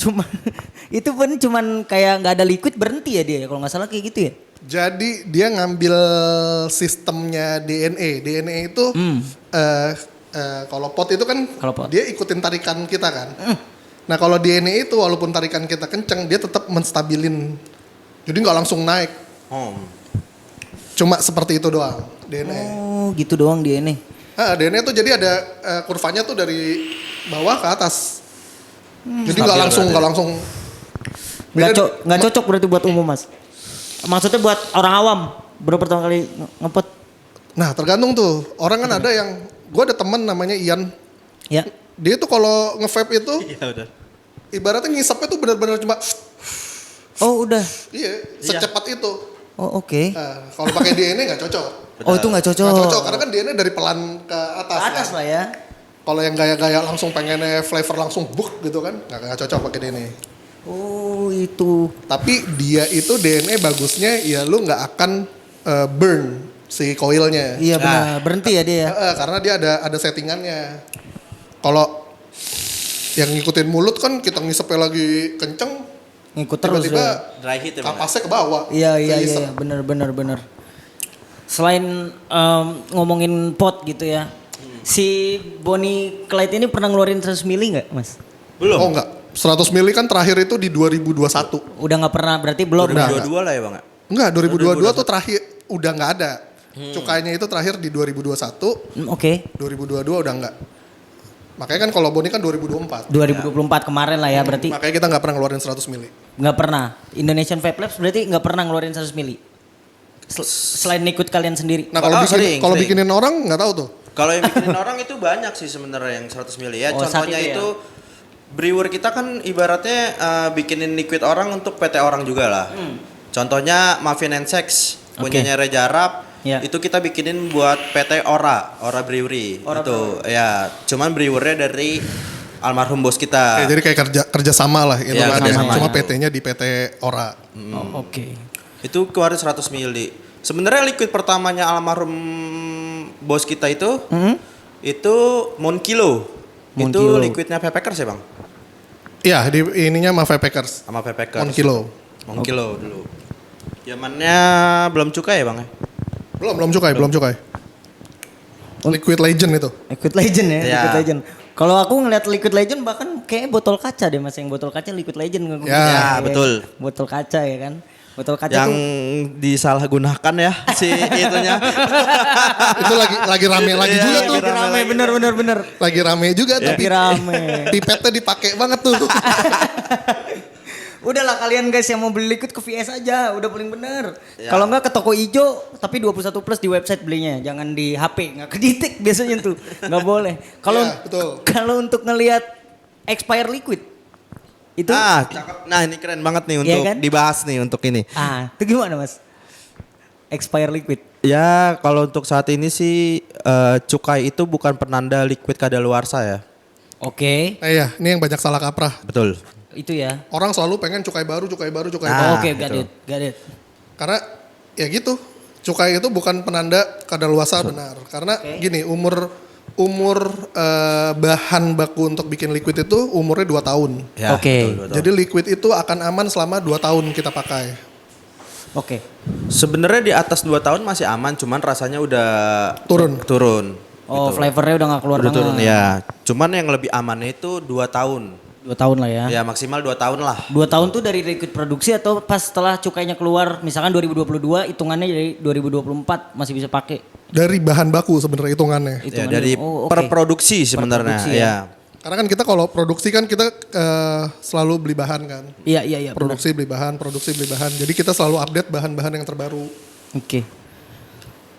itu pun cuman kayak nggak ada liquid berhenti ya dia ya, kalau nggak salah kayak gitu ya. Jadi dia ngambil sistemnya DNA. DNA itu kalau pot itu kan Kalau pot. dia ikutin tarikan kita kan. Nah kalau DNA itu walaupun tarikan kita kenceng dia tetap menstabilin. Jadi nggak langsung naik. Cuma seperti itu doang DNA. Oh gitu doang DNA. DNA tuh jadi ada kurvanya tuh dari bawah ke atas. Jadi nggak langsung. Nggak cocok berarti buat umum mas. Maksudnya buat orang awam baru pertama kali ngepot. Nah tergantung tuh. Orang kan ada yang, gue ada temen namanya Ian. Ya. Dia tuh kalau nge-vape itu, Iya udah. ibaratnya ngisapnya tuh benar-benar cuma, Oh udah. iya, secepat itu. Oh oke. Nah, kalau pakai DNA nggak cocok. Oh itu nggak cocok. Nggak cocok karena kan DNA dari pelan ke atas. Ke atas kan. lah ya. Kalau yang gaya-gaya langsung pengennya flavor langsung buk gitu kan, nggak cocok pakai DNA. Oh itu. Tapi dia itu DNA bagusnya ya lu nggak akan burn si coilnya. Iya benar. Berhenti ya dia ya. Karena dia ada settingannya. Kalau yang ngikutin mulut kan kita ngisepnya lagi kenceng, Ngikut terus tiba-tiba ya. Dry heat ya Bang. kapasnya ke bawah. Iya keisep. benar. Selain ngomongin pot gitu ya. Si Bonnie Clyde ini pernah ngeluarin 100 mili nggak mas? Belum. Oh enggak, 100 mili kan terakhir itu di 2021. Udah nggak pernah berarti belum. 2022 lah ya Bang. Enggak, 2022 tuh terakhir udah nggak ada. Cukainya itu terakhir di 2021, Oke. 2022 udah enggak. Makanya kan kalau Boni kan 2024. 2024 kemarin lah ya berarti Makanya kita nggak pernah ngeluarin 100 mili. nggak pernah. Indonesian Vape Labs berarti nggak pernah ngeluarin 100 mili. Selain ikut kalian sendiri. Nah kalau sering. bikinin orang nggak tahu tuh. Kalau yang bikinin orang itu banyak sih sebenarnya yang 100 mili ya. Oh, saat Contohnya itu ya? itu brewer kita kan ibaratnya bikinin liquid orang untuk PT orang juga lah. Contohnya Mafia and Sex punyanya Reja Arab. Ya. Itu kita bikinin buat PT Ora Brewery. Ora itu ya, cuman brewernya dari almarhum bos kita. Jadi kayak kerja sama lah itu Iya, kan. kerja sama Cuma gitu. PT-nya di PT Ora. Oh, oke. Itu keluarin 100 mili. Sebenarnya liquid pertamanya almarhum bos kita itu Mon Kilo. Mon Itu Kilo. liquidnya Vapekers ya Bang? Iya, di ininya mah Vapekers. Sama Vapekers. Mon Kilo. Mon Kilo dulu. Zamannya belum cukai ya Bang ya? Belum cukai. Liquid Legend itu. Liquid Legend ya, Ya. Liquid Legend. Kalau aku ngeliat Liquid Legend bahkan kayak botol kaca deh mas, yang botol kaca Liquid Legend. Ya, betul. Botol kaca ya kan. Botol kaca Yang tuh disalahgunakan ya si itunya. Itu lagi rame lagi Iya, juga lagi tuh. rame bener. Lagi rame juga Lagi tapi rame. pipetnya dipakai banget tuh. Udahlah kalian guys yang mau beli liquid ke VS aja, udah paling bener. Ya. Kalau enggak ke toko ijo, tapi 21 plus di website belinya, jangan di HP, nggak kedetek biasanya tuh, nggak boleh. Kalau Ya, betul. kalau untuk ngelihat expire liquid itu, Cakep. Nah, ini keren banget nih untuk kan? dibahas nih untuk ini. itu gimana mas? Expire liquid. Ya, kalau untuk saat ini sih cukai itu bukan penanda liquid kadaluarsa ya. Oke, Iya, ini yang banyak salah kaprah. Betul. itu ya. Orang selalu pengen cukai baru. Nah, Oke, gitu. got it. Karena ya gitu, cukai itu bukan penanda kadaluarsa benar. Karena gini, umur bahan baku untuk bikin liquid itu umurnya 2 tahun. Ya, Oke. betul. Jadi liquid itu akan aman selama 2 tahun kita pakai. Oke. Sebenarnya di atas 2 tahun masih aman, cuman rasanya udah Turun. Oh, flavornya udah nggak keluar Udah banget. turun ya. Cuman yang lebih amannya itu 2 tahun. 2 tahun lah ya. Ya maksimal 2 tahun lah. 2 tahun tuh dari liquid produksi atau pas setelah cukainya keluar, misalkan 2022 hitungannya dari 2024 masih bisa pakai. Dari bahan baku sebenarnya hitungannya. Ya, Hitungannya. dari Oh, oke. per produksi sebenarnya. produksi Ya. ya. Karena kan kita kalau produksi kan kita selalu beli bahan kan. Iya, benar. Produksi beli bahan. Jadi kita selalu update bahan-bahan yang terbaru. Oke.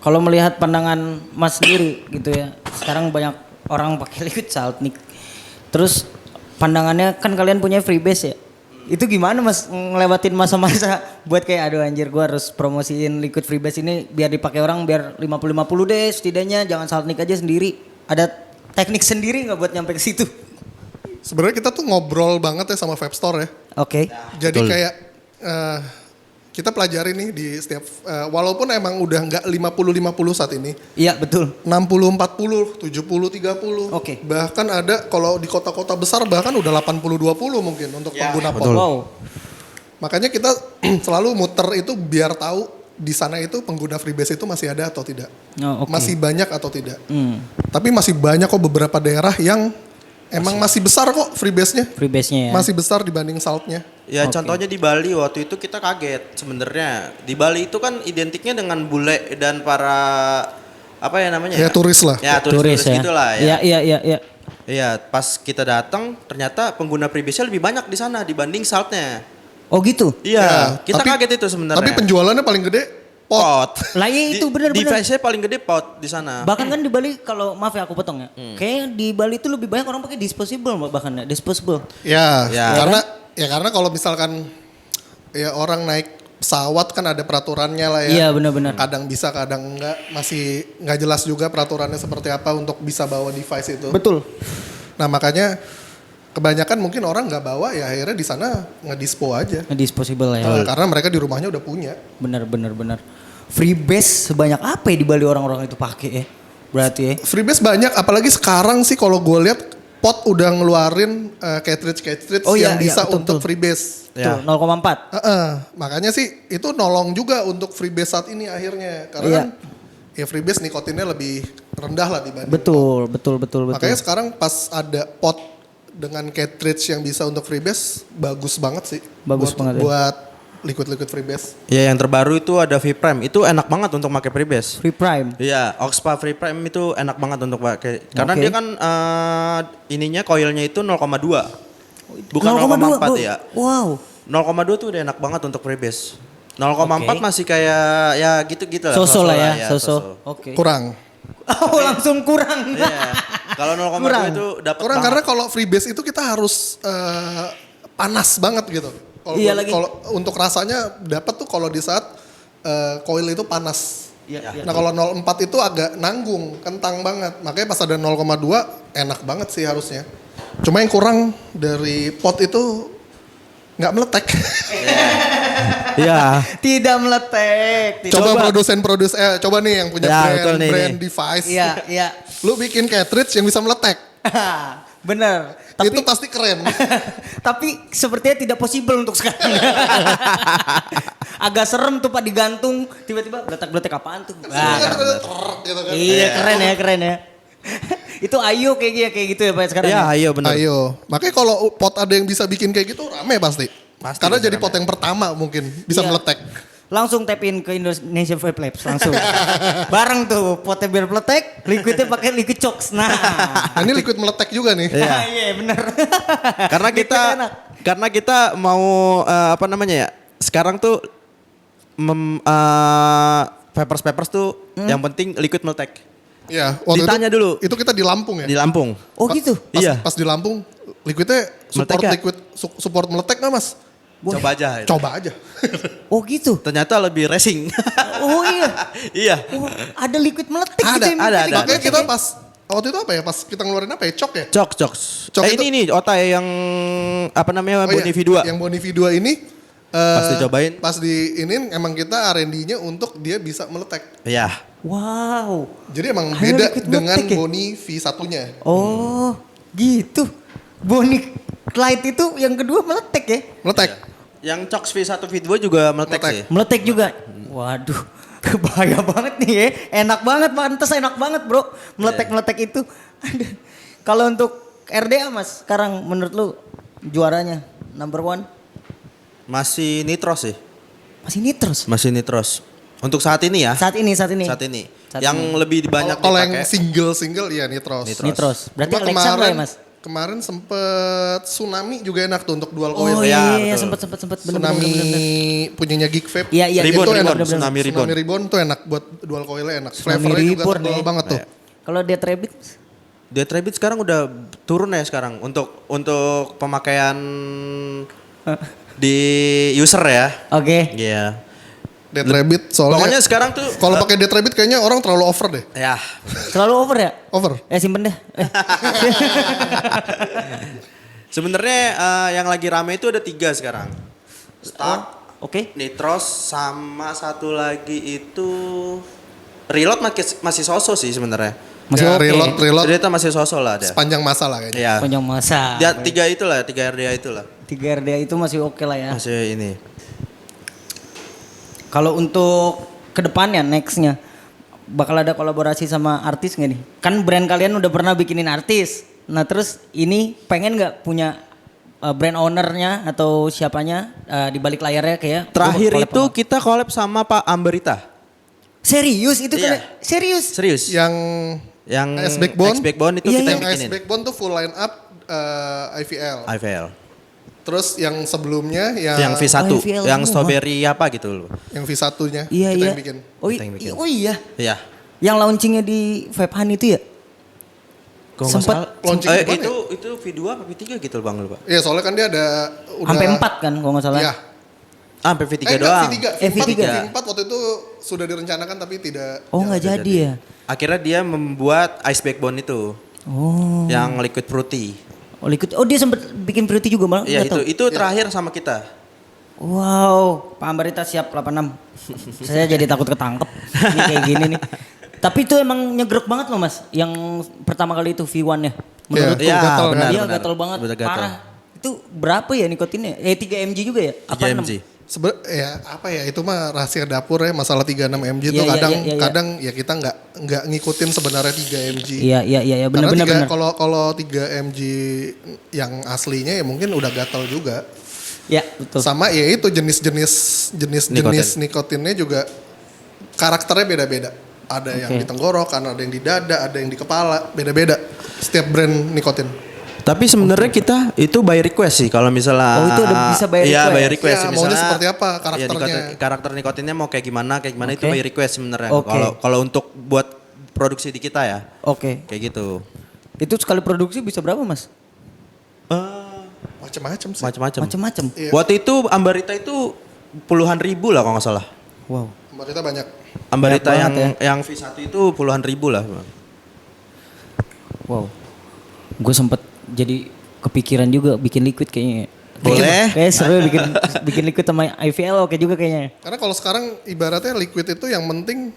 Kalau melihat pandangan Mas sendiri gitu ya. Sekarang banyak orang pakai liquid salt nih. Terus pandangannya kan kalian punya freebase ya. Itu gimana Mas ngelewatin masa-masa buat kayak aduh anjir gua harus promosiin liquid freebase ini biar dipakai orang biar 50-50 deh setidaknya jangan salt nick aja sendiri. Ada teknik sendiri nggak buat nyampe ke situ? Sebenarnya kita tuh ngobrol banget ya sama Vape Store ya. Oke. Jadi Betul. kayak kita pelajari nih di setiap walaupun emang udah nggak 50-50 saat ini. Iya betul. 60-40, 70-30. Oke. Bahkan ada kalau di kota-kota besar bahkan udah 80-20 mungkin untuk pengguna pot. Wow. Makanya kita selalu muter itu biar tahu di sana itu pengguna freebase itu masih ada atau tidak. Oh, oke. Masih banyak atau tidak. Hmm. Tapi masih banyak kok beberapa daerah yang emang masih besar kok freebase-nya. Freebase-nya ya. Masih besar dibanding saltnya. Ya Oke. contohnya di Bali waktu itu kita kaget sebenarnya. Di Bali itu kan identiknya dengan bule dan para apa ya namanya? Ya turis lah. Ya turis ya. gitulah ya. Iya. Iya, pas kita datang ternyata pengguna Freebase-nya lebih banyak di sana dibanding Salt-nya. Oh gitu. Iya, Ya, kita kaget itu sebenarnya. Tapi penjualannya paling gede pot. Lah iya itu benar-benar. Device-nya paling gede pot di sana. Bahkan kan di Bali kalau maaf ya aku potong ya. Kayaknya di Bali itu lebih banyak orang pakai disposable bahkan ya, disposable. Ya, Ya. karena kalau misalkan ya orang naik pesawat kan ada peraturannya lah ya. Iya benar-benar. Kadang bisa, kadang enggak. Masih nggak jelas juga peraturannya seperti apa untuk bisa bawa device itu. Betul. Nah makanya kebanyakan mungkin orang nggak bawa ya akhirnya di sana ngedispo aja. Disposable ya. Karena mereka di rumahnya udah punya. Benar. Freebase sebanyak apa ya di Bali orang-orang itu pakai ya? Berarti ya. Freebase banyak, apalagi sekarang sih kalau gue lihat pot udah ngeluarin cartridge Oh iya, yang bisa betul, untuk betul. Freebase. Ya. Tuh 0,4. Makanya sih itu nolong juga untuk Freebase saat ini akhirnya. Karena Iya. kan ya Freebase nikotinnya lebih rendah lah dibanding. Betul. Makanya sekarang pas ada pot dengan cartridge yang bisa untuk Freebase bagus banget sih. Bagus buat, banget ya. Buat liquid Freebase. Ya yang terbaru itu ada V-Prime. Itu enak banget untuk pakai Freebase. Free Prime. Iya, Oxpa Free Prime itu enak banget untuk pakai. Karena Oke. dia kan ininya coilnya itu 0,2. Bukan 0,2, 0,4 Bu. ya. Wow. 0,2 tuh udah enak banget untuk Freebase. 0,4 Oke. masih kayak ya gitu-gitu lah. Sosok lah ya, so-so. sosok. Oke. Kurang. Oh langsung kurang. Iya. Kalau 0,2 Kurang. itu dapat Kurang banget. karena kalau Freebase itu kita harus panas banget gitu. Iya lagi. Kalau untuk rasanya dapat tuh kalau di saat coil itu panas. Iya. Nah kalau 0,4 itu agak nanggung, kentang banget. Makanya pas ada 0,2 enak banget sih harusnya. Cuma yang kurang dari pot itu nggak meletek. Iya. Tidak meletek. Coba coba nih yang punya Ya, betul nih, brand nih. device. Iya. Lu bikin cartridge yang bisa meletek. Bener. Tapi, Itu pasti keren. tapi sepertinya tidak possible untuk sekarang. Agak serem tuh Pak digantung. Tiba-tiba beletak-beletak apaan tuh. Wah, Gitu kan. iya keren ya. Itu ayo kayak gitu ya Pak sekarang. Iya, ya? ayo benar. Ayo. Makanya kalau pot ada yang bisa bikin kayak gitu rame pasti. Pasti Karena pasti jadi rame. pot yang pertama mungkin bisa Iya. meletek. Langsung tap in ke Indonesia Vape Labs langsung. Bareng tuh potnya biar meletek, liquidnya pakai liquid chocks. Nah. Nah, ini liquid meletek juga nih. Iya. Iya bener. Karena kita Liquid enak. karena kita mau apa namanya ya? Sekarang tuh papers tuh yang penting liquid meletek Iya, waktu Ditanya itu, dulu. Itu kita di Lampung ya. di Lampung. Oh gitu. Iya. Pas di Lampung liquidnya Meletek nggak? support meletek nggak Mas? Coba aja. Coba aja. Oh gitu. Ternyata lebih racing. Oh iya. Iya. Oh, ada liquid meletek Ada, gitu. yang ada. liquid Makanya meletek kita ya? pas waktu itu apa ya? Pas kita ngeluarin apa ya? Cok ya? Cok. Cok itu- ini nih Otai yang apa namanya Oh iya, Boni V2. Yang Boni V2 ini Pas dicobain. Pas di ini emang kita R&D-nya untuk dia bisa meletek. Iya. Wow. Jadi emang Hanya beda liquid dengan meletek ya? Boni V1-nya. Oh gitu. Boni Light itu yang kedua meletek ya? Meletek. Yang Cox V1 V2 juga meletek Meletek. sih. Meletek juga. Waduh. Bahaya banget nih ya. Enak banget, pantes enak banget bro. Meletek-meletek itu. Aduh. Kalau untuk RDA mas, sekarang menurut lu juaranya number one? Masih nitros sih. Masih Nitros. Masih nitros. Untuk saat ini ya. Saat ini. Saat ini. Saat yang ini. lebih banyak Kalau yang dipakai. single ya Nitros. Nitros. Berarti Cuma Alexa enggak ya mas? Kemarin sempet Tsunami juga enak tuh untuk dual Oh coil. Ya, iya, betul. sempet Tsunami punyanya Geek Vape. Iya, iya. Ribbon, Itu Ribbon, enak. Tsunami Ribbon. Tsunami Ribbon tuh enak buat dual coilnya enak. Tsunami Flavornya juga Ribbon tebal ya. banget tuh. Iya. Kalau Dead Rabbit? Dead Rabbit sekarang udah turun ya sekarang untuk pemakaian di user ya. Oke. Iya. Dead Rabbit soalnya. Pokoknya sekarang tuh Kalau pakai Dead Rabbit kayaknya orang terlalu over deh. ya Selalu over ya? Over. Simpen deh. sebenarnya yang lagi rame itu ada 3 sekarang. Start, Oke. Nitros sama satu lagi itu Reload masih sosok sih sebenarnya. Masih Ya, oke. reload Ternyata masih sosok lah dia. sepanjang masa lah kayaknya. Iya. Panjang masa. Dia 3 itulah, 3 RDA itulah. 3 RDA itu masih oke lah ya. Masih ini. Kalau untuk kedepannya nextnya bakal ada kolaborasi sama artis nggak nih? Kan brand kalian udah pernah bikinin artis. Nah terus ini pengen nggak punya brand ownernya atau siapanya di balik layarnya kayak Terakhir gua collab itu sama- kita collab sama Pak Amberita. serius itu Iya. kan serius. Serius. Yang Yang AS Backbone. X Backbone itu Iya, kita iya. yang Yang bikinin. AS Backbone tuh full line up IVL. IVL. Terus yang sebelumnya Yang V1, Oh, IVL yang semua. strawberry apa gitu loh. yang V1-nya Iya kita iya. yang bikin. Kita yang bikin. Oh iya. Iya. Yang launchingnya di Vape Hunt itu ya? Kalau nggak Sempet- salah, launching di mana itu V2 apa V3 gitu loh Bang lupa. Iya soalnya kan dia ada udah Sampai 4 kan kalau nggak salah. Iya. Sampai V3 enggak, doang. V3. V3. V4 waktu itu sudah direncanakan tapi tidak. Oh nggak jadi ya? Akhirnya dia membuat Ice Backbone itu. Oh. Yang liquid fruity. Oh liquid. Oh dia sempet bikin fruity juga malah. Iya nggak tahu. itu terakhir sama kita. Wow, Pak Ambarita siap 86. Saya jadi takut ketangkep. Ini kayak gini nih. Tapi itu emang nyegrek banget loh mas. Yang pertama kali itu V1 ya. Menurutku. Iya, gatel kan? benar, Iya benar. gatel banget. Benar, gatel. Parah. Itu berapa ya nikotinnya? 3 mg juga ya? 3 mg. Ya apa ya itu mah rahasia dapur ya masalah 36 mg Iya, tuh iya, kadang iya, iya. kadang ya kita nggak ngikutin sebenarnya 3 mg. Iya benar Karena benar. kalau 3 mg yang aslinya ya mungkin udah gatal juga. Ya betul. Sama ya itu jenis nikotinnya juga karakternya beda-beda. Ada yang Oke. di tenggorokan, ada yang di dada, ada yang di kepala, beda-beda. Setiap brand nikotin. Tapi sebenarnya kita itu by request sih kalau misalnya. Oh, itu udah bisa by Iya request. by request. Iya, maunya seperti apa karakternya. Karakter nikotinnya mau kayak gimana itu Oke. by request sebenarnya. Oke. Kalau untuk buat produksi di kita ya. Oke. Kayak gitu. Itu sekali produksi bisa berapa mas? Macam-macam sih. Macam-macam. Macam-macam. Iya. Waktu itu Ambarita itu puluhan ribu lah kalau nggak salah. Wow. Mbak Rita banyak. Ambarita Banyak yang banget yang V1 itu puluhan ribu lah. Wow. Gue sempet jadi kepikiran juga bikin liquid kayaknya. Boleh. Kayak seru ya bikin liquid sama IVL oke juga kayaknya. Karena kalau sekarang ibaratnya liquid itu yang penting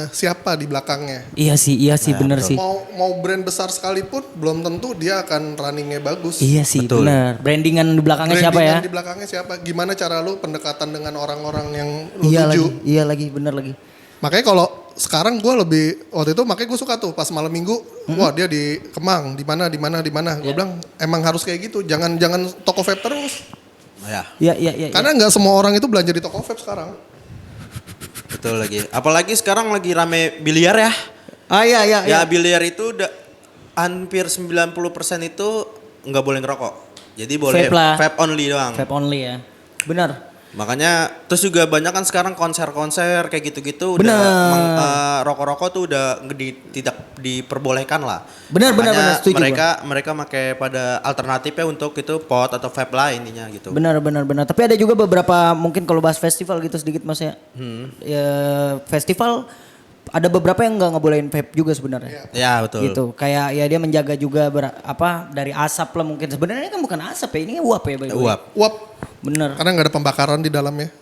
siapa di belakangnya. Iya sih Nah, bener betul. sih. Mau brand besar sekalipun belum tentu dia akan runningnya bagus. Iya sih Betul. bener. Brandingan di belakangnya siapa ya? Brandingan di belakangnya siapa? Gimana cara lu pendekatan dengan orang-orang yang lu Iya tuju? lagi, iya lagi bener lagi. Makanya kalau sekarang gue lebih waktu itu makanya gue suka tuh pas malam minggu, wah dia di Kemang, di mana. Gue bilang emang harus kayak gitu, jangan toko vape terus. Ya, Iya. Karena nggak semua orang itu belanja di toko vape sekarang. betul lagi. Apalagi sekarang lagi rame biliar ya. Ah iya. Ya biliar itu udah hampir 90% itu nggak boleh ngerokok. Jadi boleh Vape lah. vape only doang. Vape only ya. Bener. Makanya terus juga banyak kan sekarang konser-konser kayak gitu-gitu udah Bener. rokok-rokok tuh udah tidak diperbolehkan lah. Bener, Makanya setuju mereka pakai pada alternatifnya untuk itu pot atau vape lah intinya gitu. Benar. Tapi ada juga beberapa mungkin kalau bahas festival gitu sedikit mas ya. Ya festival ada beberapa yang nggak ngebolehin vape juga sebenarnya. Ya betul. Gitu. Kayak ya dia menjaga juga dari asap lah mungkin. Sebenarnya kan bukan asap ya, ini uap ya by the way. Uap. Uap, Bener. karena nggak ada pembakaran di dalamnya.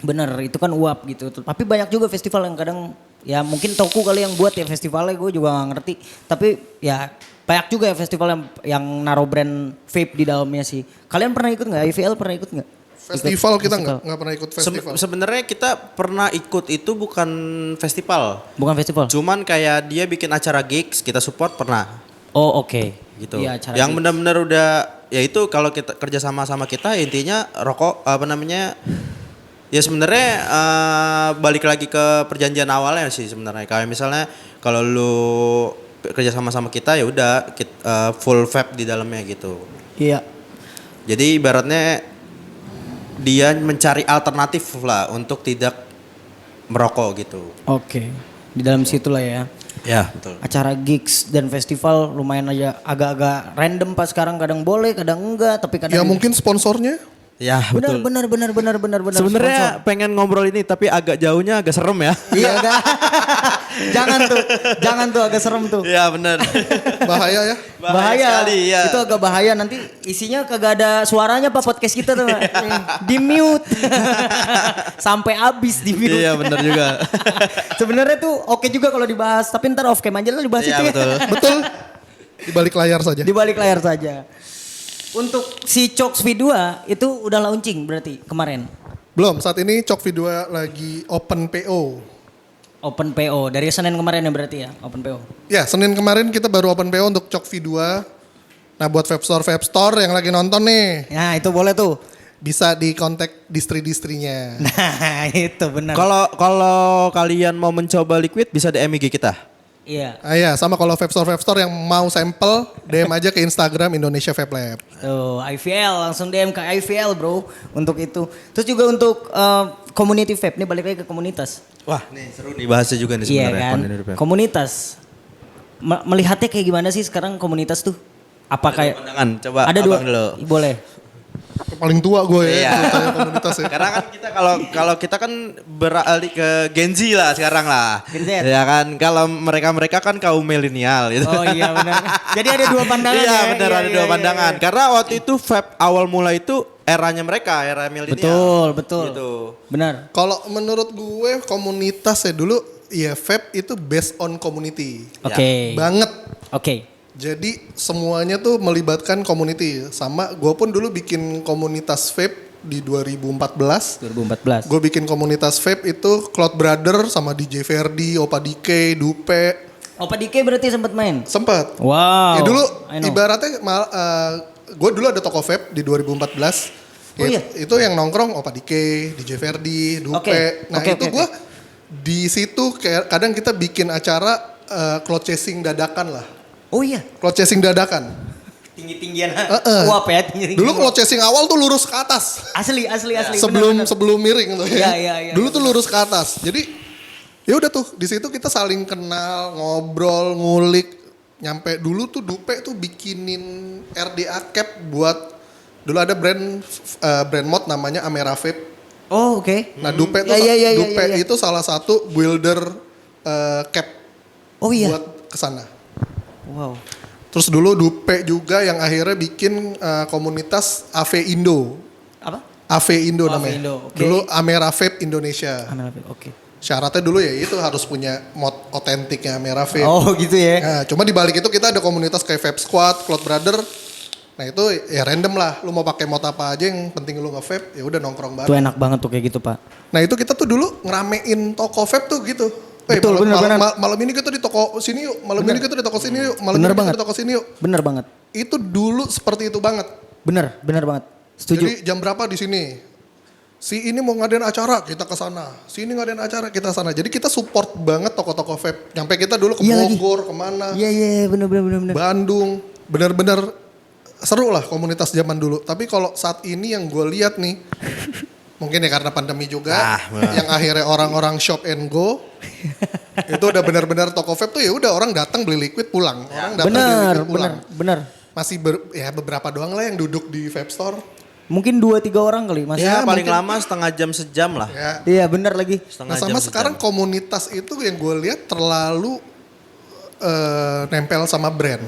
Bener, itu kan uap gitu. Tapi banyak juga festival yang kadang ya mungkin toko kali yang buat ya festivalnya gue juga gak ngerti. Tapi ya banyak juga ya festival yang naruh brand vape di dalamnya sih. Kalian pernah ikut nggak? IVL pernah ikut nggak? Festival kita Festival. nggak pernah ikut festival. Sebenarnya kita pernah ikut itu bukan festival. Bukan festival? Cuman kayak dia bikin acara gigs kita support pernah Oh oke. gitu. Iya, acara Yang gigs. benar-benar udah ya itu kalau kita kerja sama kita intinya rokok apa namanya ya sebenarnya balik lagi ke perjanjian awalnya sih sebenarnya. Kayak misalnya kalau lu kerja sama kita ya udah full vape di dalamnya gitu. Iya. Jadi ibaratnya dia mencari alternatif lah untuk tidak merokok gitu. Oke. Di dalam situ lah ya. Ya betul. Acara gigs dan festival lumayan aja agak-agak random pas sekarang kadang boleh kadang enggak tapi kadang Ya mungkin sponsornya. Ya betul. benar. Sebenarnya pengen ngobrol ini tapi agak jauhnya agak serem ya. Iya enggak. jangan tuh agak serem tuh. Iya benar. Bahaya ya. Bahaya sekali ya. Itu agak bahaya nanti isinya kagak ada suaranya Pak podcast kita tuh. Di mute. Sampai habis di mute. Iya benar juga. Sebenarnya tuh oke juga kalau dibahas tapi ntar off cam aja lah dibahas Iya itu ya. betul. Betul. Di balik layar saja. Di balik layar saja. Untuk si Chox V2 itu udah launching berarti kemarin. Belum, saat ini Cok V2 lagi open PO. Open PO dari Senin kemarin ya berarti ya open PO. Ya, Senin kemarin kita baru open PO untuk Cok V2. Nah, buat vape store yang lagi nonton nih, Nah itu boleh tuh. bisa di kontak distri-distrinya. Nah itu benar. Kalau kalian mau mencoba liquid bisa DM IG kita. Iya. Ya sama kalau vape store yang mau sampel DM aja ke Instagram Indonesia Vape Lab. Tuh, IVL langsung DM ke IVL bro untuk itu. Terus juga untuk community vape nih balik lagi ke komunitas. Wah, nih seru nih bahasnya juga nih Iya sebenarnya. kan? Komunitas. Melihatnya kayak gimana sih sekarang komunitas tuh? Apa kayak Pandangan, coba ada abang dua? dulu. Boleh. Paling tua gue ya, Iya. ceritanya komunitas ya. Karena kan kita kalau kita kan beralih ke Gen Z lah sekarang lah. Gen Z. Ya kan kalau mereka kan kaum milenial gitu. Oh iya benar. Jadi ada dua pandangan Iya ya. benar Iya, ada iya, dua iya, pandangan. iya. Karena waktu itu vape awal mula itu eranya mereka, era milenial. Betul. Gitu. Benar. Kalau menurut gue komunitas ya dulu ya vape itu based on community. Oke. Banget. Oke. Jadi semuanya tuh melibatkan community. Sama gue pun dulu bikin komunitas vape di 2014. 2014. Gue bikin komunitas vape itu Cloud Brother sama DJ Verdi, Opa Dike, Dupe. Opa Dike berarti sempat main? Sempet. Wow. Ya dulu I know. ibaratnya gue dulu ada toko vape di 2014. Oh iya? Itu yang nongkrong Opa Dike, DJ Verdi, Dupe. Oke, Nah oke, itu oke, gue di situ kayak kadang kita bikin acara cloud chasing dadakan lah. Oh iya. Cloud chasing dadakan. Tinggi-tinggian. Heeh. Uap ya tinggi-tinggian. Dulu cloud chasing awal tuh lurus ke atas. Asli. Sebelum miring tuh ya. Iya. Dulu tuh lurus ke atas. Jadi ya udah tuh di situ kita saling kenal, ngobrol, ngulik. Nyampe dulu tuh Dupe tuh bikinin RDA cap buat dulu ada brand mod namanya Amera Vape. Oh oke. Nah Dupe tuh Iya. itu salah satu builder cap Oh iya. buat kesana. Wow. Terus dulu Dupe juga yang akhirnya bikin komunitas AV Indo. Apa? AV Indo AV namanya. Indo, oke. Dulu Amera Vape Indonesia. Oke. Syaratnya dulu ya itu harus punya mod otentiknya Amera Vape. Oh gitu ya. Nah, cuma di balik itu kita ada komunitas kayak Vape Squad, Cloud Brother. Nah itu ya random lah. Lu mau pakai mod apa aja yang penting lu nge-vape ya udah nongkrong Itu bareng. enak banget tuh kayak gitu pak. Nah itu kita tuh dulu ngeramein toko vape tuh gitu. Betul, bener. Malam ini kita di toko sini yuk. Malam ini kita di toko sini yuk. Malam Bener ini kita banget. di toko sini yuk. Bener banget. Itu dulu seperti itu banget. Bener banget. Setuju. Jadi jam berapa di sini? Si ini mau ngadain acara, kita ke sana. Si ini ngadain acara, kita ke sana. Jadi kita support banget toko-toko vape. Nyampe kita dulu ke Iya lagi. Bogor, kemana, Iya bener. Bandung. Bener-bener seru lah komunitas zaman dulu. Tapi kalau saat ini yang gue lihat nih, mungkin ya karena pandemi juga, yang akhirnya orang-orang shop and go, itu udah bener-bener toko vape tuh ya udah orang datang beli liquid pulang. Orang datang beli liquid pulang. Bener. Masih beberapa doang lah yang duduk di vape store. Mungkin 2-3 orang kali mas. Ya, paling mungkin. lama setengah jam sejam lah. Ya. Iya bener lagi. Setengah Nah sama jam sekarang sejam. komunitas itu yang gue lihat terlalu nempel sama brand.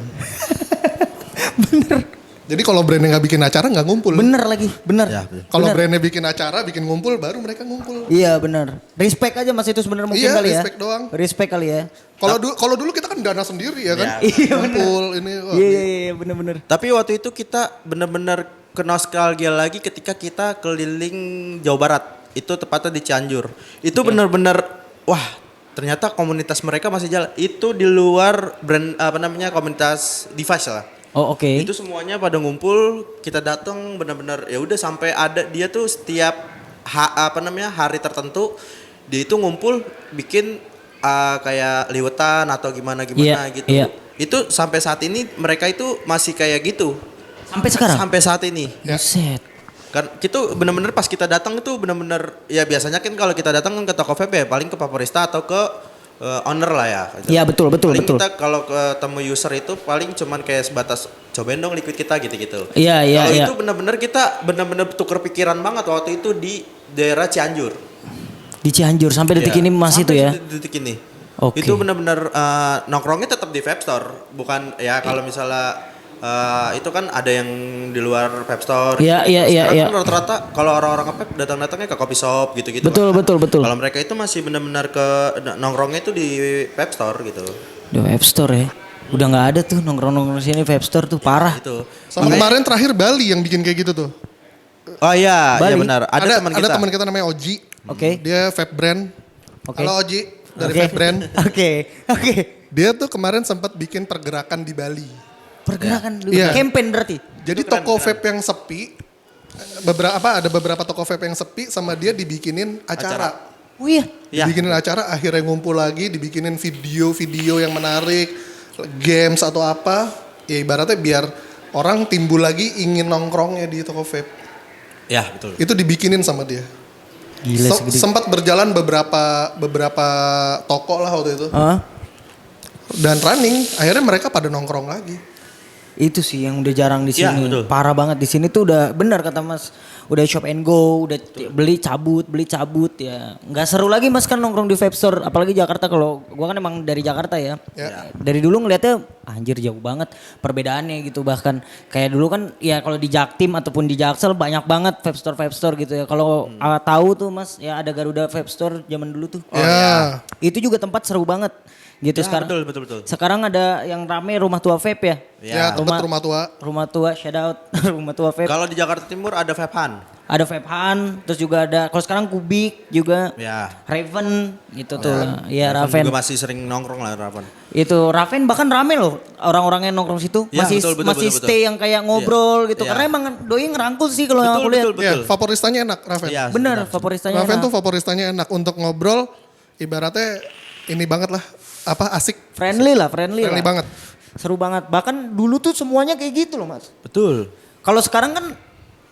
Bener. Jadi kalau brandnya nggak bikin acara nggak ngumpul. Bener lagi. Bener. Ya, bener. Kalau Bener. brandnya bikin acara, bikin ngumpul, baru mereka ngumpul. Iya bener. Respect aja mas itu sebenarnya mungkin Iya, kali ya. respect doang. Respect kali ya. Kalau dulu kita kan dana sendiri ya kan. Ya. Iya, bener. Ngumpul ini. wah, Iya bener. Tapi waktu itu kita benar-benar ke nostalgia lagi ketika kita keliling Jawa Barat. Itu tepatnya di Cianjur. Itu benar-benar wah, ternyata komunitas mereka masih jalan. Itu di luar brand komunitas device lah. Oh oke. Itu semuanya pada ngumpul, kita datang benar-benar ya udah sampai ada dia tuh setiap hari tertentu dia itu ngumpul bikin kayak liwetan atau gimana Iya, gitu. iya. Itu sampai saat ini mereka itu masih kayak gitu. Sampai sekarang? Sampai saat ini. Ya. Buset. Kan itu benar-benar pas kita datang itu benar-benar ya biasanya kan kalau kita datang kan ke toko vape ya paling ke Vaporista atau ke owner lah ya. Iya betul. Paling kita kalau ketemu user itu paling cuman kayak sebatas cobain dong liquid kita gitu-gitu. Iya. Kalau itu benar-benar kita benar-benar tukar pikiran banget waktu itu di daerah Cianjur. Di Cianjur sampai detik Ya, ini masih itu sampai ya. Detik ini. Oke. Itu benar-benar nongkrongnya tetap di vape store, bukan ya kalau misalnya itu kan ada yang di luar vape store. Iya, gitu. iya, Sekarang iya. kan rata-rata kalau orang-orang vape datang-datangnya ke coffee shop gitu-gitu. Betul. Kalau mereka itu masih benar-benar ke nongkrongnya itu di vape store gitu. Di vape store ya. Udah nggak ada tuh nongkrong sini vape store tuh parah. Itu. Sama kemarin terakhir Bali yang bikin kayak gitu tuh. Oh iya, Bali. iya benar. Ada teman kita. Ada teman kita namanya Oji. Oke. Dia vape brand. Oke. Halo Oji dari Oke. vape brand. Oke. Dia tuh kemarin sempat bikin pergerakan di Bali. Pergerakan dulu. Iya. Campaign berarti. Jadi toko vape yang sepi, ada beberapa toko vape yang sepi sama dia dibikinin acara. Oh iya. Ya. Dibikinin acara, akhirnya ngumpul lagi, dibikinin video-video yang menarik, games atau apa. Ya ibaratnya biar orang timbul lagi ingin nongkrongnya di toko vape. Ya, betul. Itu dibikinin sama dia. Gila segede. Sempat berjalan beberapa toko lah waktu itu. Hah? Dan running, akhirnya mereka pada nongkrong lagi. Itu sih yang udah jarang di Iya, sini. betul. Parah banget di sini tuh udah benar kata Mas. Udah shop and go, udah beli cabut ya. Nggak seru lagi Mas kan nongkrong di vape store, apalagi Jakarta. Kalau gua kan emang dari Jakarta ya. Ya. Dari dulu ngeliatnya anjir jauh banget perbedaannya gitu, bahkan kayak dulu kan ya kalau di Jaktim ataupun di Jaksel banyak banget vape store gitu ya. Kalau tahu tuh Mas ya ada Garuda Vape Store zaman dulu tuh. Ya. Itu juga tempat seru banget. Gitu Ya, sekarang. betul. Sekarang ada yang rame Rumah Tua Vape ya. Ya, tempat rumah tua. Rumah Tua, shout out Rumah Tua Vape. Kalau di Jakarta Timur ada Vape Han. Ada Vape Han, terus juga ada kalau sekarang Kubik juga. Ya. Raven gitu tuh. Ya Raven Raven. juga masih sering nongkrong lah Raven. Itu Raven bahkan rame loh orang-orang yang nongkrong situ. Ya, masih betul, masih betul. stay yang kayak ngobrol gitu. Ya. Karena emang doi ngerangkul sih kalau yang aku lihat. Ya, vaporistanya enak, Raven. Iya, Bener, benar. vaporistanya Raven enak. tuh vaporistanya enak untuk ngobrol. Ibaratnya ini banget lah, asik, Friendly lah. friendly banget. Seru banget. Bahkan dulu tuh semuanya kayak gitu loh Mas. Betul. Kalau sekarang kan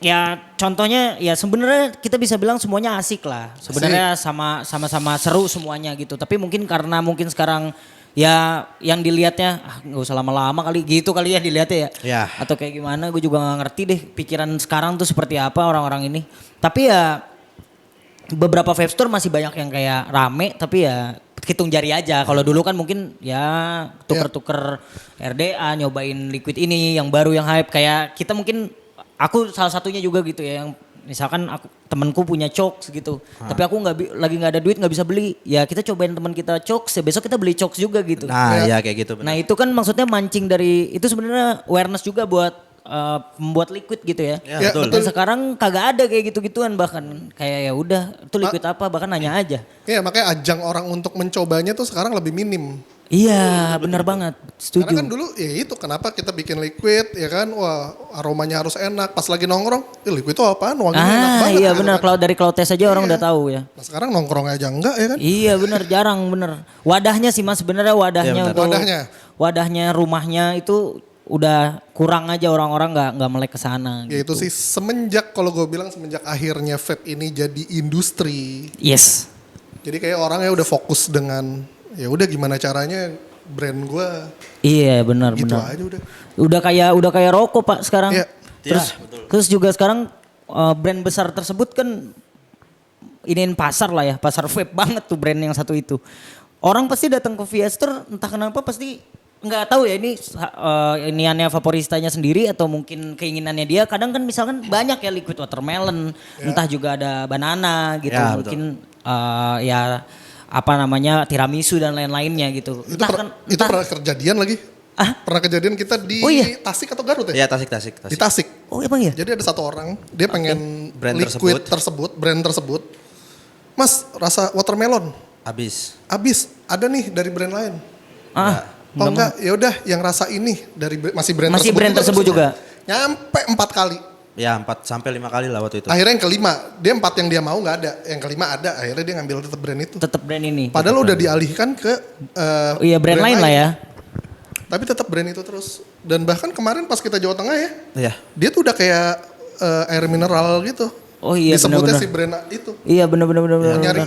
ya contohnya ya sebenarnya kita bisa bilang semuanya asik lah. Sebenarnya sama-sama seru semuanya gitu. Tapi mungkin karena sekarang ya yang dilihatnya nggak usah lama-lama kali gitu kali ya dilihatnya ya. Ya. Atau kayak gimana gue juga nggak ngerti deh pikiran sekarang tuh seperti apa orang-orang ini. Tapi ya beberapa vape store masih banyak yang kayak rame tapi ya hitung jari aja. Kalau dulu kan mungkin ya tuker-tuker RDA, nyobain liquid ini yang baru yang hype kayak kita mungkin aku salah satunya juga gitu ya yang misalkan aku temanku punya Choks gitu. Tapi aku lagi nggak ada duit nggak bisa beli. Ya kita cobain teman kita Choks ya besok kita beli Choks juga gitu. Nah, ya kayak gitu Nah benar. itu kan maksudnya mancing dari itu sebenarnya awareness juga buat membuat liquid gitu ya. Ya, betul. Dan sekarang kagak ada kayak gitu-gituan bahkan kayak ya udah itu liquid apa bahkan nanya aja. Iya, makanya ajang orang untuk mencobanya tuh sekarang lebih minim. Iya benar banget setuju. Karena kan dulu ya itu kenapa kita bikin liquid ya kan, wah aromanya harus enak. Pas lagi nongkrong, liquid itu apaan, wanginya enak banget. Iya gitu benar kan. kalau dari cloud test aja orang Iya. udah tahu ya. Nah sekarang nongkrong aja enggak ya kan. Iya benar jarang bener. Wadahnya sih Mas sebenarnya wadahnya Iya, benar. untuk Wadahnya. rumahnya itu udah kurang aja orang-orang nggak melek ke sana. Ya itu gitu. sih semenjak kalau gue bilang semenjak akhirnya vape ini jadi industri. Yes. Jadi kayak orangnya udah fokus dengan ya udah gimana caranya brand gue Iya benar gitu benar. aja udah. Udah kayak rokok Pak sekarang. Iya. Terus Iya, betul. terus juga sekarang brand besar tersebut kan iniin pasar lah ya, pasar vape banget tuh brand yang satu itu. Orang pasti datang ke Fiester entah kenapa pasti nggak tahu ya ini iniannya vaporistanya sendiri atau mungkin keinginannya dia. Kadang kan misalkan banyak ya liquid watermelon, entah juga ada banana gitu, Ya, mungkin ya apa namanya tiramisu dan lain-lainnya gitu. Itu, itu pernah kejadian lagi. Pernah kejadian kita di Oh iya? Tasik atau Garut ya? Ya Tasik. Di Tasik. Oh emang ya? Jadi ada satu orang, dia pengen Brand liquid tersebut. brand tersebut. Mas, rasa watermelon. Habis. Habis, ada nih dari brand lain. Oh enggak, ya udah yang rasa ini dari masih brand Masih tersebut. brand tersebut juga? Nyampe 4 kali. Ya 4 sampai 5 kali lah waktu itu. Akhirnya yang kelima, dia 4 yang dia mau nggak ada. Yang kelima ada, akhirnya dia ngambil tetap brand itu. Tetap brand ini. Padahal udah dialihkan ke Iya brand lain lah ya. Tapi tetap brand itu terus. Dan bahkan kemarin pas kita Jawa Tengah ya, Iya. dia tuh udah kayak air mineral gitu. Oh iya Disebutnya benar-benar. si brand itu. Iya benar-benar. Nyari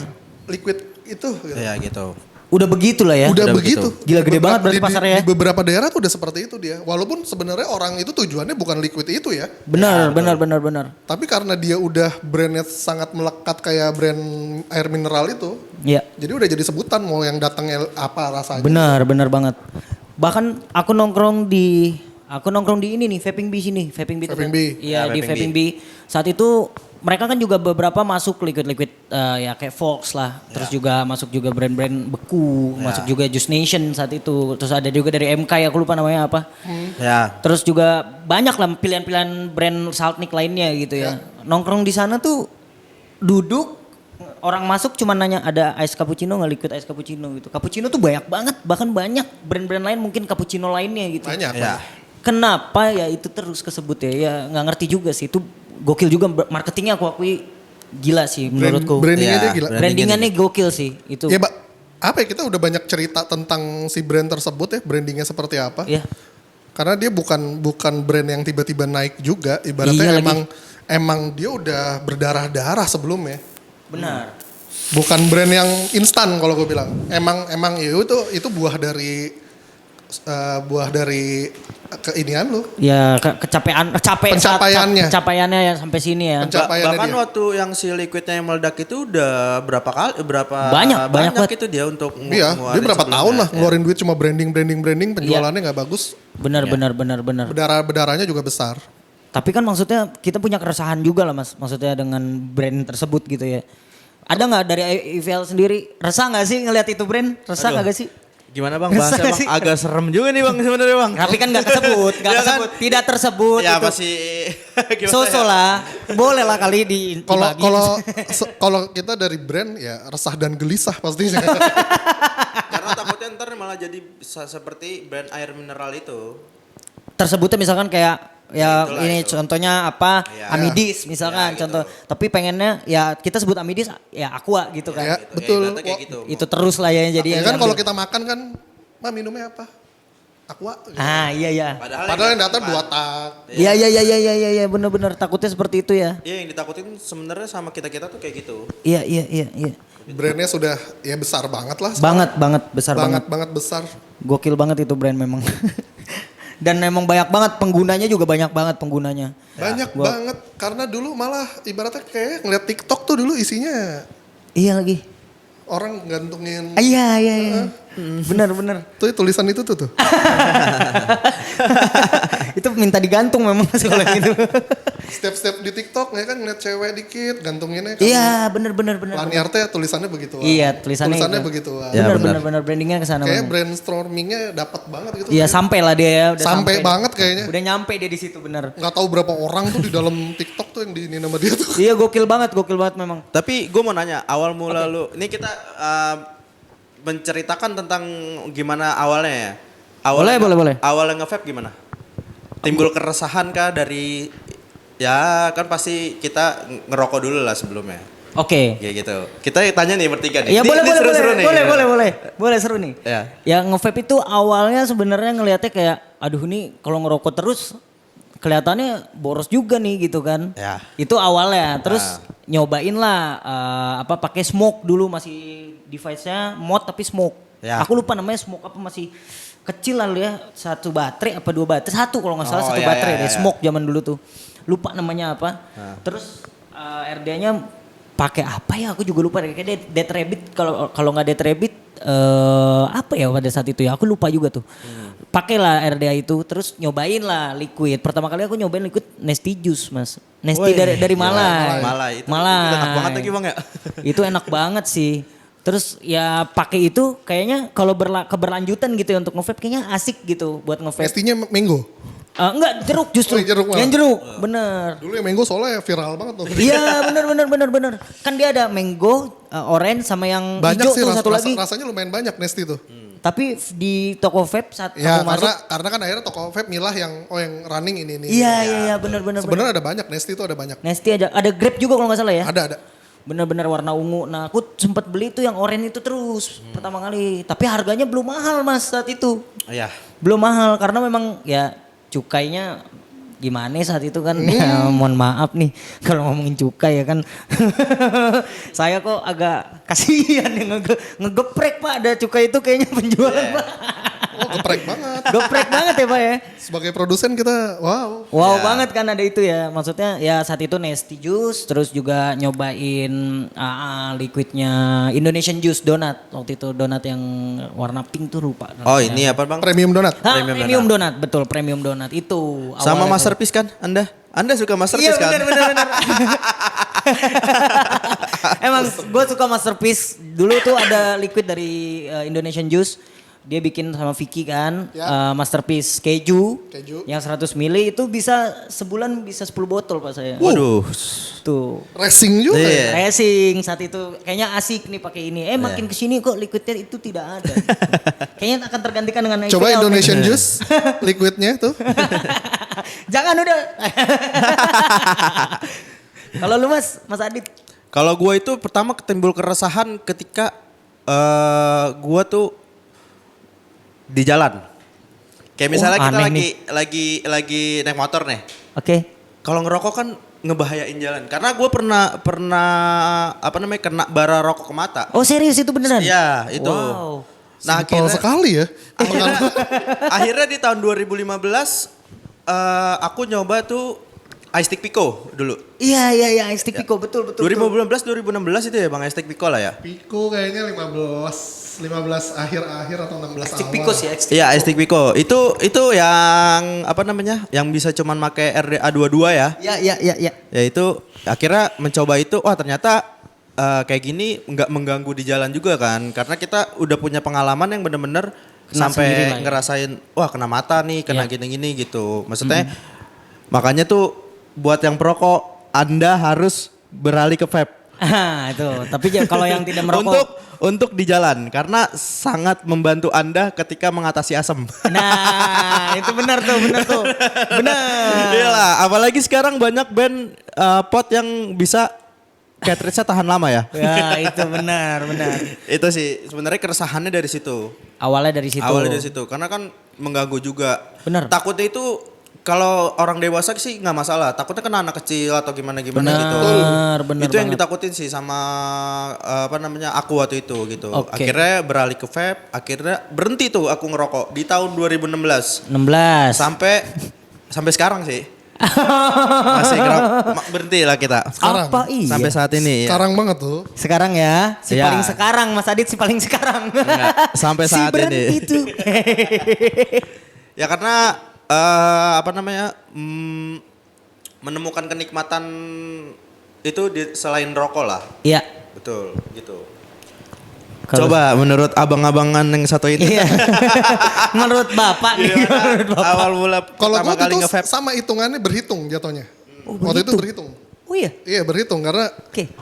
liquid itu. Gitu. Ya gitu. Udah begitu lah ya. Udah Udah begitu. begitu. Gila, gede banget berarti Di- pasarnya ya. Di beberapa daerah tuh udah seperti itu dia. Walaupun sebenarnya orang itu tujuannya bukan liquid itu ya. Benar. Tapi karena dia udah brandnya sangat melekat kayak brand air mineral itu. Iya. Jadi udah jadi sebutan mau yang datangnya apa rasanya. Benar banget. Bahkan aku nongkrong di ini nih, Vaping Bee sini, Vaping Bee. Vaping Bee. Iya, Ya, di Vaping Vaping Bee. Saat itu mereka kan juga beberapa masuk liquid-liquid ya kayak Fox lah. Terus juga masuk juga brand-brand beku, masuk juga Juice Nation saat itu. Terus ada juga dari MK ya, aku lupa namanya apa. Ya. Terus juga banyak lah pilihan-pilihan brand Saltnik lainnya gitu ya. Nongkrong di sana tuh duduk orang masuk cuma nanya ada ice cappuccino nggak, liquid ice cappuccino gitu. Cappuccino tuh banyak banget, bahkan banyak brand-brand lain mungkin cappuccino lainnya gitu. Banyak. Ya. Kenapa ya itu terus kesebut ya? Ya nggak ngerti juga sih, itu gokil juga marketingnya aku akui gila sih menurutku. Brandingnya Iya, dia gila. Brandingannya gokil sih itu. Ya, apa ya, kita udah banyak cerita tentang si brand tersebut ya, brandingnya seperti apa. Iya. Karena dia bukan brand yang tiba-tiba naik juga, ibaratnya Iya emang dia udah berdarah-darah sebelumnya. Benar. Bukan brand yang instan kalau gue bilang. Emang ya itu buah dari keinian lu. Ya Pencapaiannya. Pencapaiannya ya sampai sini ya. Pencapaiannya Bahkan dia. waktu yang si liquidnya yang meledak itu udah berapa Banyak banget. itu dia untuk Iya, dia berapa tahun lah ngeluarin duit cuma branding, penjualannya nggak bagus. Benar. Berdarahnya juga besar. Tapi kan maksudnya kita punya keresahan juga lah Mas. Maksudnya dengan brand tersebut gitu ya. Ada nggak dari IVL sendiri resah nggak sih ngelihat itu brand? Resah nggak sih? Gimana bang? Resah Bahasa nggak bang sih? agak serem juga nih bang sebenarnya bang. Tapi kan nggak tersebut, Ya kan? tidak tersebut. Ya itu. masih gimana So-so ya? lah, boleh lah kali dibagi. Kalau kita dari brand ya resah dan gelisah pastinya. Karena takutnya ntar malah jadi seperti brand air mineral itu. Tersebutnya misalkan kayak ya Itulah ini itu. contohnya apa Ya. Amidis misalkan Ya, gitu. contoh. Tapi pengennya ya kita sebut Amidis ya Aqua gitu kan. Ya, Gitu. betul. ibaratnya kayak gitu. Itu terus lah ya jadi. Ya yang kan kalau ngambil. kita makan kan, "Ma minumnya apa?" Aqua. Gitu. Iya. Padahal yang datang 2 tak. Iya benar takutnya seperti itu ya. Iya yang ditakutin sebenarnya sama kita tuh kayak gitu. Iya. Brandnya sudah ya besar banget lah. Banget besar banget. Banget besar. Gokil banget itu brand memang. Dan memang banyak banget penggunanya juga banyak banget penggunanya. Banyak banget. Karena dulu malah ibaratnya kayak ngeliat TikTok tuh dulu isinya Iya lagi. orang gantungin. Iya. Bener. Tuh tulisan itu tuh. Itu minta digantung memang soalnya gitu. Step-step di TikTok ya kan ngeliat cewek dikit gantunginnya. Iya bener. Lanyarnya tulisannya begitu. Iya tulisannya itu. begitu. Ya, Bener brandingnya ke sana. Kayak memang. brainstormingnya dapat banget gitu. Iya sampai lah dia ya. Udah Sampai banget kayaknya. Udah nyampe dia di situ bener. Nggak tahu berapa orang tuh di dalam TikTok tuh yang diinin sama dia tuh. Iya gokil banget memang. Tapi gue mau nanya awal mula lu, ini kita menceritakan tentang gimana awalnya ya. Boleh. Awalnya nge-vape gimana? Timbul keresahan kah dari ya kan pasti kita ngerokok dulu lah sebelumnya. Oke. Kayak gitu. Kita tanya nih bertiga nih. Ya Ini seru-seru nih. boleh seru nih. Ya. Ya nge-vape itu awalnya sebenarnya ngelihatnya kayak aduh ini kalau ngerokok terus kelihatannya boros juga nih gitu kan. Ya. Itu awalnya. Terus nyobain lah pakai smoke dulu masih device-nya mod tapi smoke. Ya. Aku lupa namanya smoke apa masih kecil lah ya. 1 baterai apa 2 baterai. 1 kalau nggak salah Oh, 1 ya, baterai ya, deh ya. smoke zaman dulu tuh. Lupa namanya apa. Terus RD-nya pakai apa ya? Aku juga lupa kayak Dead Rabbit kalau nggak Dead Rabbit apa ya pada saat itu ya? Aku lupa juga tuh. Pakailah RDA itu terus nyobain lah liquid. Pertama kali aku nyobain liquid Nesty Juice, Mas. Nesty Woi, dari Malai. Malai itu enak banget lagi Bang ya. Itu enak banget sih. Terus ya pakai itu kayaknya kalau keberlanjutan gitu ya untuk nge-vape kayaknya asik gitu buat nge-vape. Pastinya mango. Enggak, jeruk justru. Oh, jeruk malah. Yang jeruk, bener. Dulu yang mango soalnya viral banget tuh. Iya bener. Kan dia ada mango, orange sama yang Banyak hijau sih tuh satu lagi. rasanya lumayan banyak Nesty tuh. Tapi di toko vape saat Ya aku masuk. karena kan akhirnya toko vape milah yang yang running ini. Iya bener. Sebenarnya ada banyak Nesty itu ada banyak. Nesty ada grape juga kalau nggak salah ya. Ada. Bener-bener warna ungu. Nah aku sempat beli tuh yang oranye itu terus pertama kali. Tapi harganya belum mahal Mas saat itu. Iya. Belum mahal karena memang ya cukainya gimana saat itu kan. Ya, mohon maaf nih kalau ngomongin cukai ya kan. Saya kok agak kasihan yang ngegeprek Pak. Ada cukai itu kayaknya penjualan Pak. Oh geprek banget. Geprek banget ya Pak ya. Sebagai produsen kita wow. Wow Ya. banget kan ada itu ya. Maksudnya ya saat itu Nesty Juice. Terus juga nyobain liquidnya Indonesian Juice donat. Waktu itu donat yang warna pink tuh lupa. Oh ini apa Bang? Premium donat. Premium donat. Betul premium donat itu. Sama awalnya Masterpiece kan Anda? Anda suka Masterpiece kan? Iya bener. Emang gue suka Masterpiece. Dulu tuh ada liquid dari Indonesian Juice. Dia bikin sama Vicky kan, Ya. Masterpiece keju, Keju. yang 100 mili itu bisa sebulan bisa 10 botol Pak saya. Waduh. Tuh. Racing juga Iya. ya. Racing saat itu kayaknya asik nih pakai ini. Makin kesini kok liquidnya itu tidak ada. Kayaknya akan tergantikan dengan Coba IPL. Indonesian Juice liquidnya tuh. Jangan udah. Kalau lu Mas Adit. Kalau gua itu pertama ketimbul keresahan ketika gua tuh di jalan. Kayak misalnya kita aneh lagi naik motor nih. Oke. Kalau ngerokok kan ngebahayain jalan. Karena gue pernah apa namanya kena bara rokok ke mata. Oh serius itu beneran? Iya itu. Wow. Nah Simpel sekali ya. akhirnya di tahun 2015 aku nyoba tuh ice stick Pico dulu. Iya, Ice Stick Pico, betul. 2015 2016 itu ya Bang ice stick Pico lah ya. Pico kayaknya 15 akhir-akhir atau 16 Ice Stick awal. Pico sih, Ice Stick Iya Pico. ice stick Pico. Itu yang apa namanya? Yang bisa cuman pakai RDA 22 ya. Iya. Ya itu akhirnya mencoba itu, wah ternyata kayak gini nggak mengganggu di jalan juga kan, karena kita udah punya pengalaman yang bener-bener Kena sendiri lah sampai ya. ngerasain, wah kena mata nih, kena Iya. gini-gini gitu. Maksudnya makanya tuh buat yang perokok, Anda harus beralih ke vape. Ah, itu. Tapi kalau yang tidak merokok. Untuk di jalan, karena sangat membantu Anda ketika mengatasi asam. Nah, itu benar tuh. Benar. Iyalah, apalagi sekarang banyak band pot yang bisa cartridge-nya tahan lama ya. Ya, itu benar. Itu sih sebenarnya keresahannya dari situ. Awalnya dari situ. Karena kan mengganggu juga. Benar. Takutnya itu kalau orang dewasa sih nggak masalah. Takutnya kena anak kecil atau gimana gitu. Benar Itu yang banget. ditakutin sih sama apa namanya aku waktu itu gitu. Oke. Akhirnya beralih ke vape. Akhirnya berhenti tuh aku ngerokok di tahun 2016 16. sampai sekarang sih. Masih berhenti lah kita. Sekarang. Apa iya? Sampai saat ini. Ya. Sekarang banget tuh. Sekarang ya, Iya. paling sekarang Mas Adit paling sekarang. Enggak, sampai saat si berhenti ini. tuh. Ya karena apa namanya menemukan kenikmatan itu selain rokok lah. Iya. Betul gitu. Kalau- Coba menurut abang-abangan yang satu ini. Iya. Menurut Bapak nih. Gimana awal mula Kalau pertama gue kali tuh nge-vape. sama hitungannya berhitung jatuhnya. Oh, Waktu itu berhitung. Oh iya. Iya berhitung karena Oke.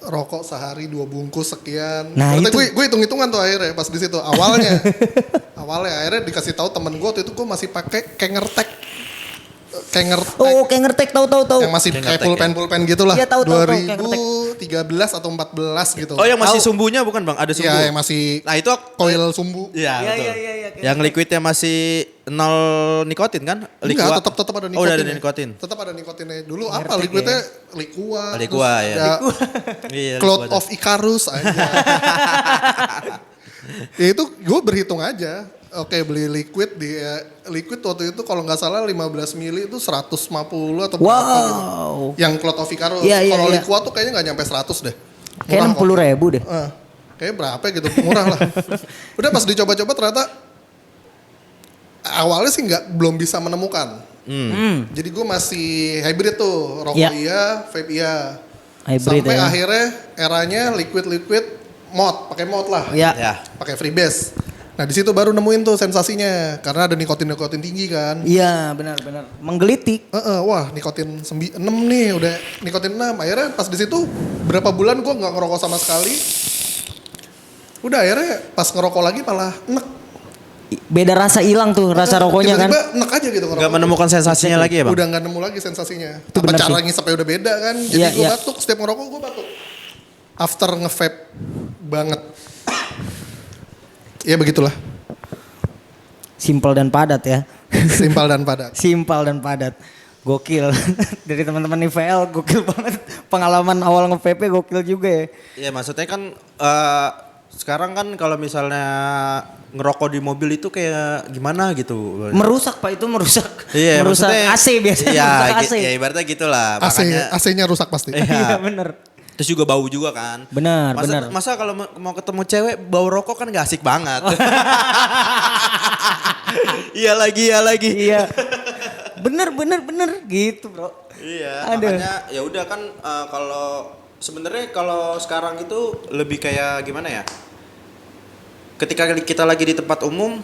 rokok sehari 2 bungkus sekian. Nah, Berarti itu. gue hitung-hitungan tuh akhirnya pas di situ awalnya. Akhirnya dikasih tahu temen gue waktu itu gue masih pakai Kengertek. Oh, kayak ngertek tahu. Yang masih kayak Kengertek pulpen gitu lah. Iya, tahu, 2013 atau 14 gitu. Oh yang masih Tahu. sumbunya bukan Bang? Ada sumbu. Iya yang masih Nah itu coil sumbu. Iya Iya, betul. iya, Yang liquidnya masih 0 nikotin kan? Enggak, tetap ada nikotin. Oh udah ada nikotin. Tetap ada nikotinnya. Dulu Ngertek apa liquidnya? ya. Liqua. Liqua, terus ya. ada Iya. Cloud liquid. of Icarus aja. Ya itu gue berhitung aja. Oke beli liquid liquid waktu itu kalau nggak salah 15 mili itu 150 atau berapa gitu. Wow. Yang Cloud of Icarus. Iya, iya, Kalau iya. Liqua tuh kayaknya nggak nyampe 100 deh. Kayak Murah kok. 60.000 deh. Kayak berapa gitu, murah lah. Udah pas dicoba-coba ternyata awalnya sih belum bisa menemukan. Jadi gue masih hybrid tuh, rokok Iya. iya, vape iya. Hybrid Sampai ya. akhirnya eranya liquid mod, pakai mod lah. Iya. Ya. Pakai freebase. Nah di situ baru nemuin tuh sensasinya, karena ada nikotin tinggi kan. Iya, benar. Menggelitik. Wah nikotin 6 nih, udah nikotin 6. Akhirnya pas di situ berapa bulan gue nggak ngerokok sama sekali. Udah akhirnya pas ngerokok lagi malah enek. Beda rasa hilang tuh rasa rokoknya kan. Tiba-tiba enek aja gitu ngerokok. Nggak menemukan sensasinya lagi ya Bang? Udah nggak nemu lagi sensasinya. Itu Apa benar cara sih. ngisapnya udah beda kan. Jadi Iya, gue iya. batuk, setiap ngerokok gue batuk. After nge-vape banget. Ya begitulah. Simpel dan padat ya. Simpel dan padat. Simpel dan padat. Gokil. Dari teman-teman IVL gokil banget. Pengalaman awal nge-vape gokil juga ya. Iya maksudnya kan sekarang kan kalau misalnya ngerokok di mobil itu kayak gimana gitu. Merusak Pak, itu merusak. Iya, merusak maksudnya- AC biasanya, Iya, merusak AC. ya ibaratnya gitulah. AC, Makanya AC-nya rusak pasti. Iya bener. terus juga bau juga kan. Benar, masa, benar. Masa kalau mau ketemu cewek bau rokok kan gak asik banget. Iya lagi. Iya. Bener gitu bro. Iya, Aduh. makanya ya udah kan kalau sebenarnya kalau sekarang itu lebih kayak gimana ya? Ketika kita lagi di tempat umum,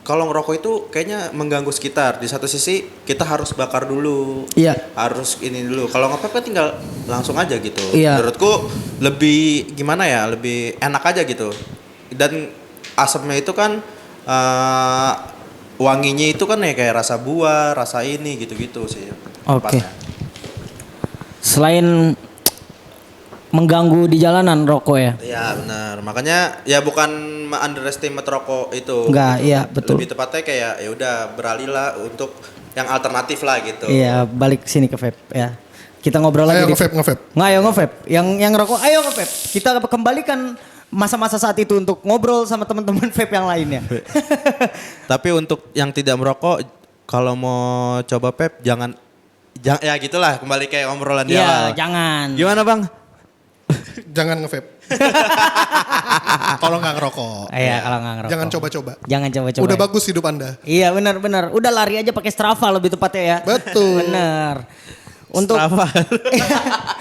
kalau ngerokok itu kayaknya mengganggu sekitar. Di satu sisi kita harus bakar dulu. Iya. Harus ini dulu. Kalau nge-vape kan tinggal langsung aja gitu. Iya. Menurutku lebih gimana ya? Lebih enak aja gitu. Dan asapnya itu kan wanginya itu kan ya kayak rasa buah, rasa ini gitu-gitu sih. Oke. tepatnya. Selain mengganggu di jalanan rokok ya. Iya benar. Makanya ya bukan underestimate rokok itu. Enggak, gitu. iya, betul. Lebih tepatnya kayak ya udah beralih lah untuk yang alternatif lah gitu. Iya, balik sini ke vape ya. Kita ngobrol lagi Ayo di nge-vape. Nggak, ayo nge-vape. Yang rokok, ayo nge-vape. Kita kembalikan masa-masa saat itu untuk ngobrol sama teman-teman vape yang lainnya. Tapi untuk yang tidak merokok, kalau mau coba vape jangan ya gitulah kembali kayak obrolan di Iya, awal. jangan. Gimana bang? Jangan nge-vape. Kalau nggak ngerokok. Iya, kalau nggak ngerokok. Jangan coba-coba. Jangan coba-coba. Udah bagus hidup Anda. Iya, benar-benar. Udah lari aja pakai Strava lebih tepatnya ya. Betul. Benar. Untuk Strava.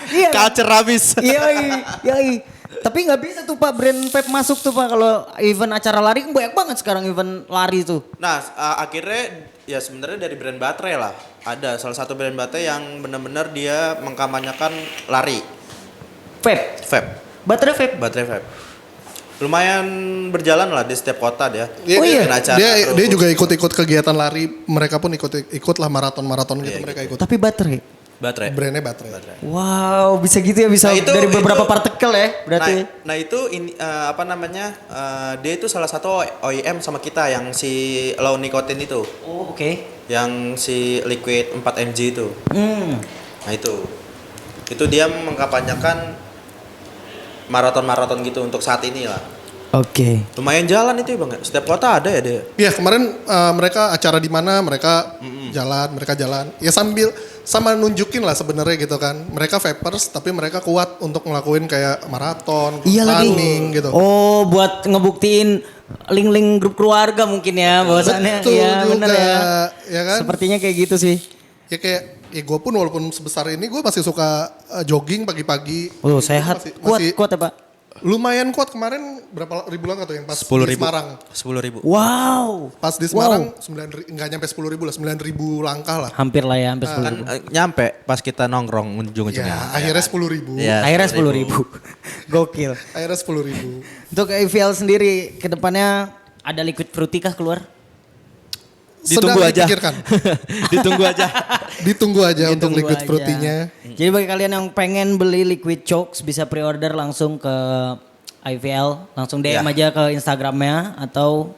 Iya. Culture habis. Iya. Tapi nggak bisa tuh Pak brand vape masuk tuh Pak kalau event acara lari kan banyak banget sekarang event lari tuh. Nah akhirnya ya sebenarnya dari brand baterai lah. Ada salah satu brand baterai yang benar-benar dia mengkampanyekan lari. Vape. Baterai vape. Baterai vape. Lumayan berjalan lah di setiap kota dia. Dia, Oh iya? Bikin acara dia terus. juga ikut kegiatan lari. Mereka pun ikut lah maraton gitu mereka ikut. Tapi baterai. Baterai. Brandnya baterai. Wow, bisa gitu ya, bisa Nah, itu- dari beberapa itu- partikel ya berarti. Nah itu ini apa namanya? Dia itu salah satu OEM sama kita yang si low nicotine itu, Oh, oke. yang si liquid 4 mg itu. Nah itu dia mengkampanyekan maraton gitu untuk saat ini lah. Oke. Lumayan jalan itu ya bang. Setiap kota ada ya dia. Iya kemarin mereka acara di mana mereka jalan. Ya sambil sama nunjukin lah sebenarnya gitu kan. Mereka vapers tapi mereka kuat untuk ngelakuin kayak maraton, Iya lagi. running gitu. Oh, buat ngebuktiin link-link grup keluarga mungkin ya bahwasannya. Betul Iya, juga, bener ya. ya kan? Sepertinya kayak gitu sih. Ya kayak gue pun walaupun sebesar ini gue masih suka jogging pagi-pagi. Oh, sehat. Kuat ya, Pak. Lumayan kuat kemarin berapa ribu langkah tuh yang pas 10.000. di Semarang. 10.000. Wow. Pas di Semarang nggak nyampe 10.000 lah, 9.000 langkah lah. Hampir lah ya, hampir 10 Kan nyampe pas kita nongkrong ujung-ujungnya. Ya, akhirnya 10.000. Iya. Akhirnya 10.000. Gokil. Akhirnya 10.000. Untuk IVL sendiri ke depannya ada liquid fruity kah keluar? Ditunggu Sedang aja. dipikirkan. Ditunggu aja. Ditunggu aja untuk Tunggu liquid aja. fruity-nya. Jadi bagi kalian yang pengen beli liquid chokes bisa pre-order langsung ke IVL, langsung DM Ya. aja ke Instagramnya atau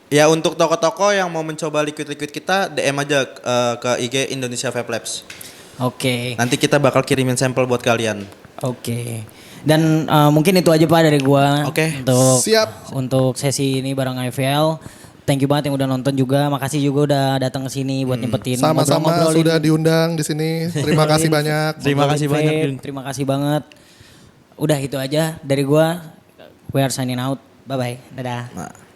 Ya untuk toko-toko yang mau mencoba liquid-liquid kita DM aja ke IG Indonesia Vape Labs. oke. Nanti kita bakal kirimin sampel buat kalian. Oke. Dan mungkin itu aja Pak dari gua Oke. untuk Siap. untuk sesi ini bareng IVL. Thank you banget yang udah nonton juga. Makasih juga udah datang ke sini buat nyempetin Sama-sama ngobrol-ngobrolin. sudah diundang di sini. Terima kasih banyak. Terima kasih Ngobrolin banyak, vape. Jun. Terima kasih banget. Udah itu aja dari gua. We are signing out. Bye bye. Dadah. Nah.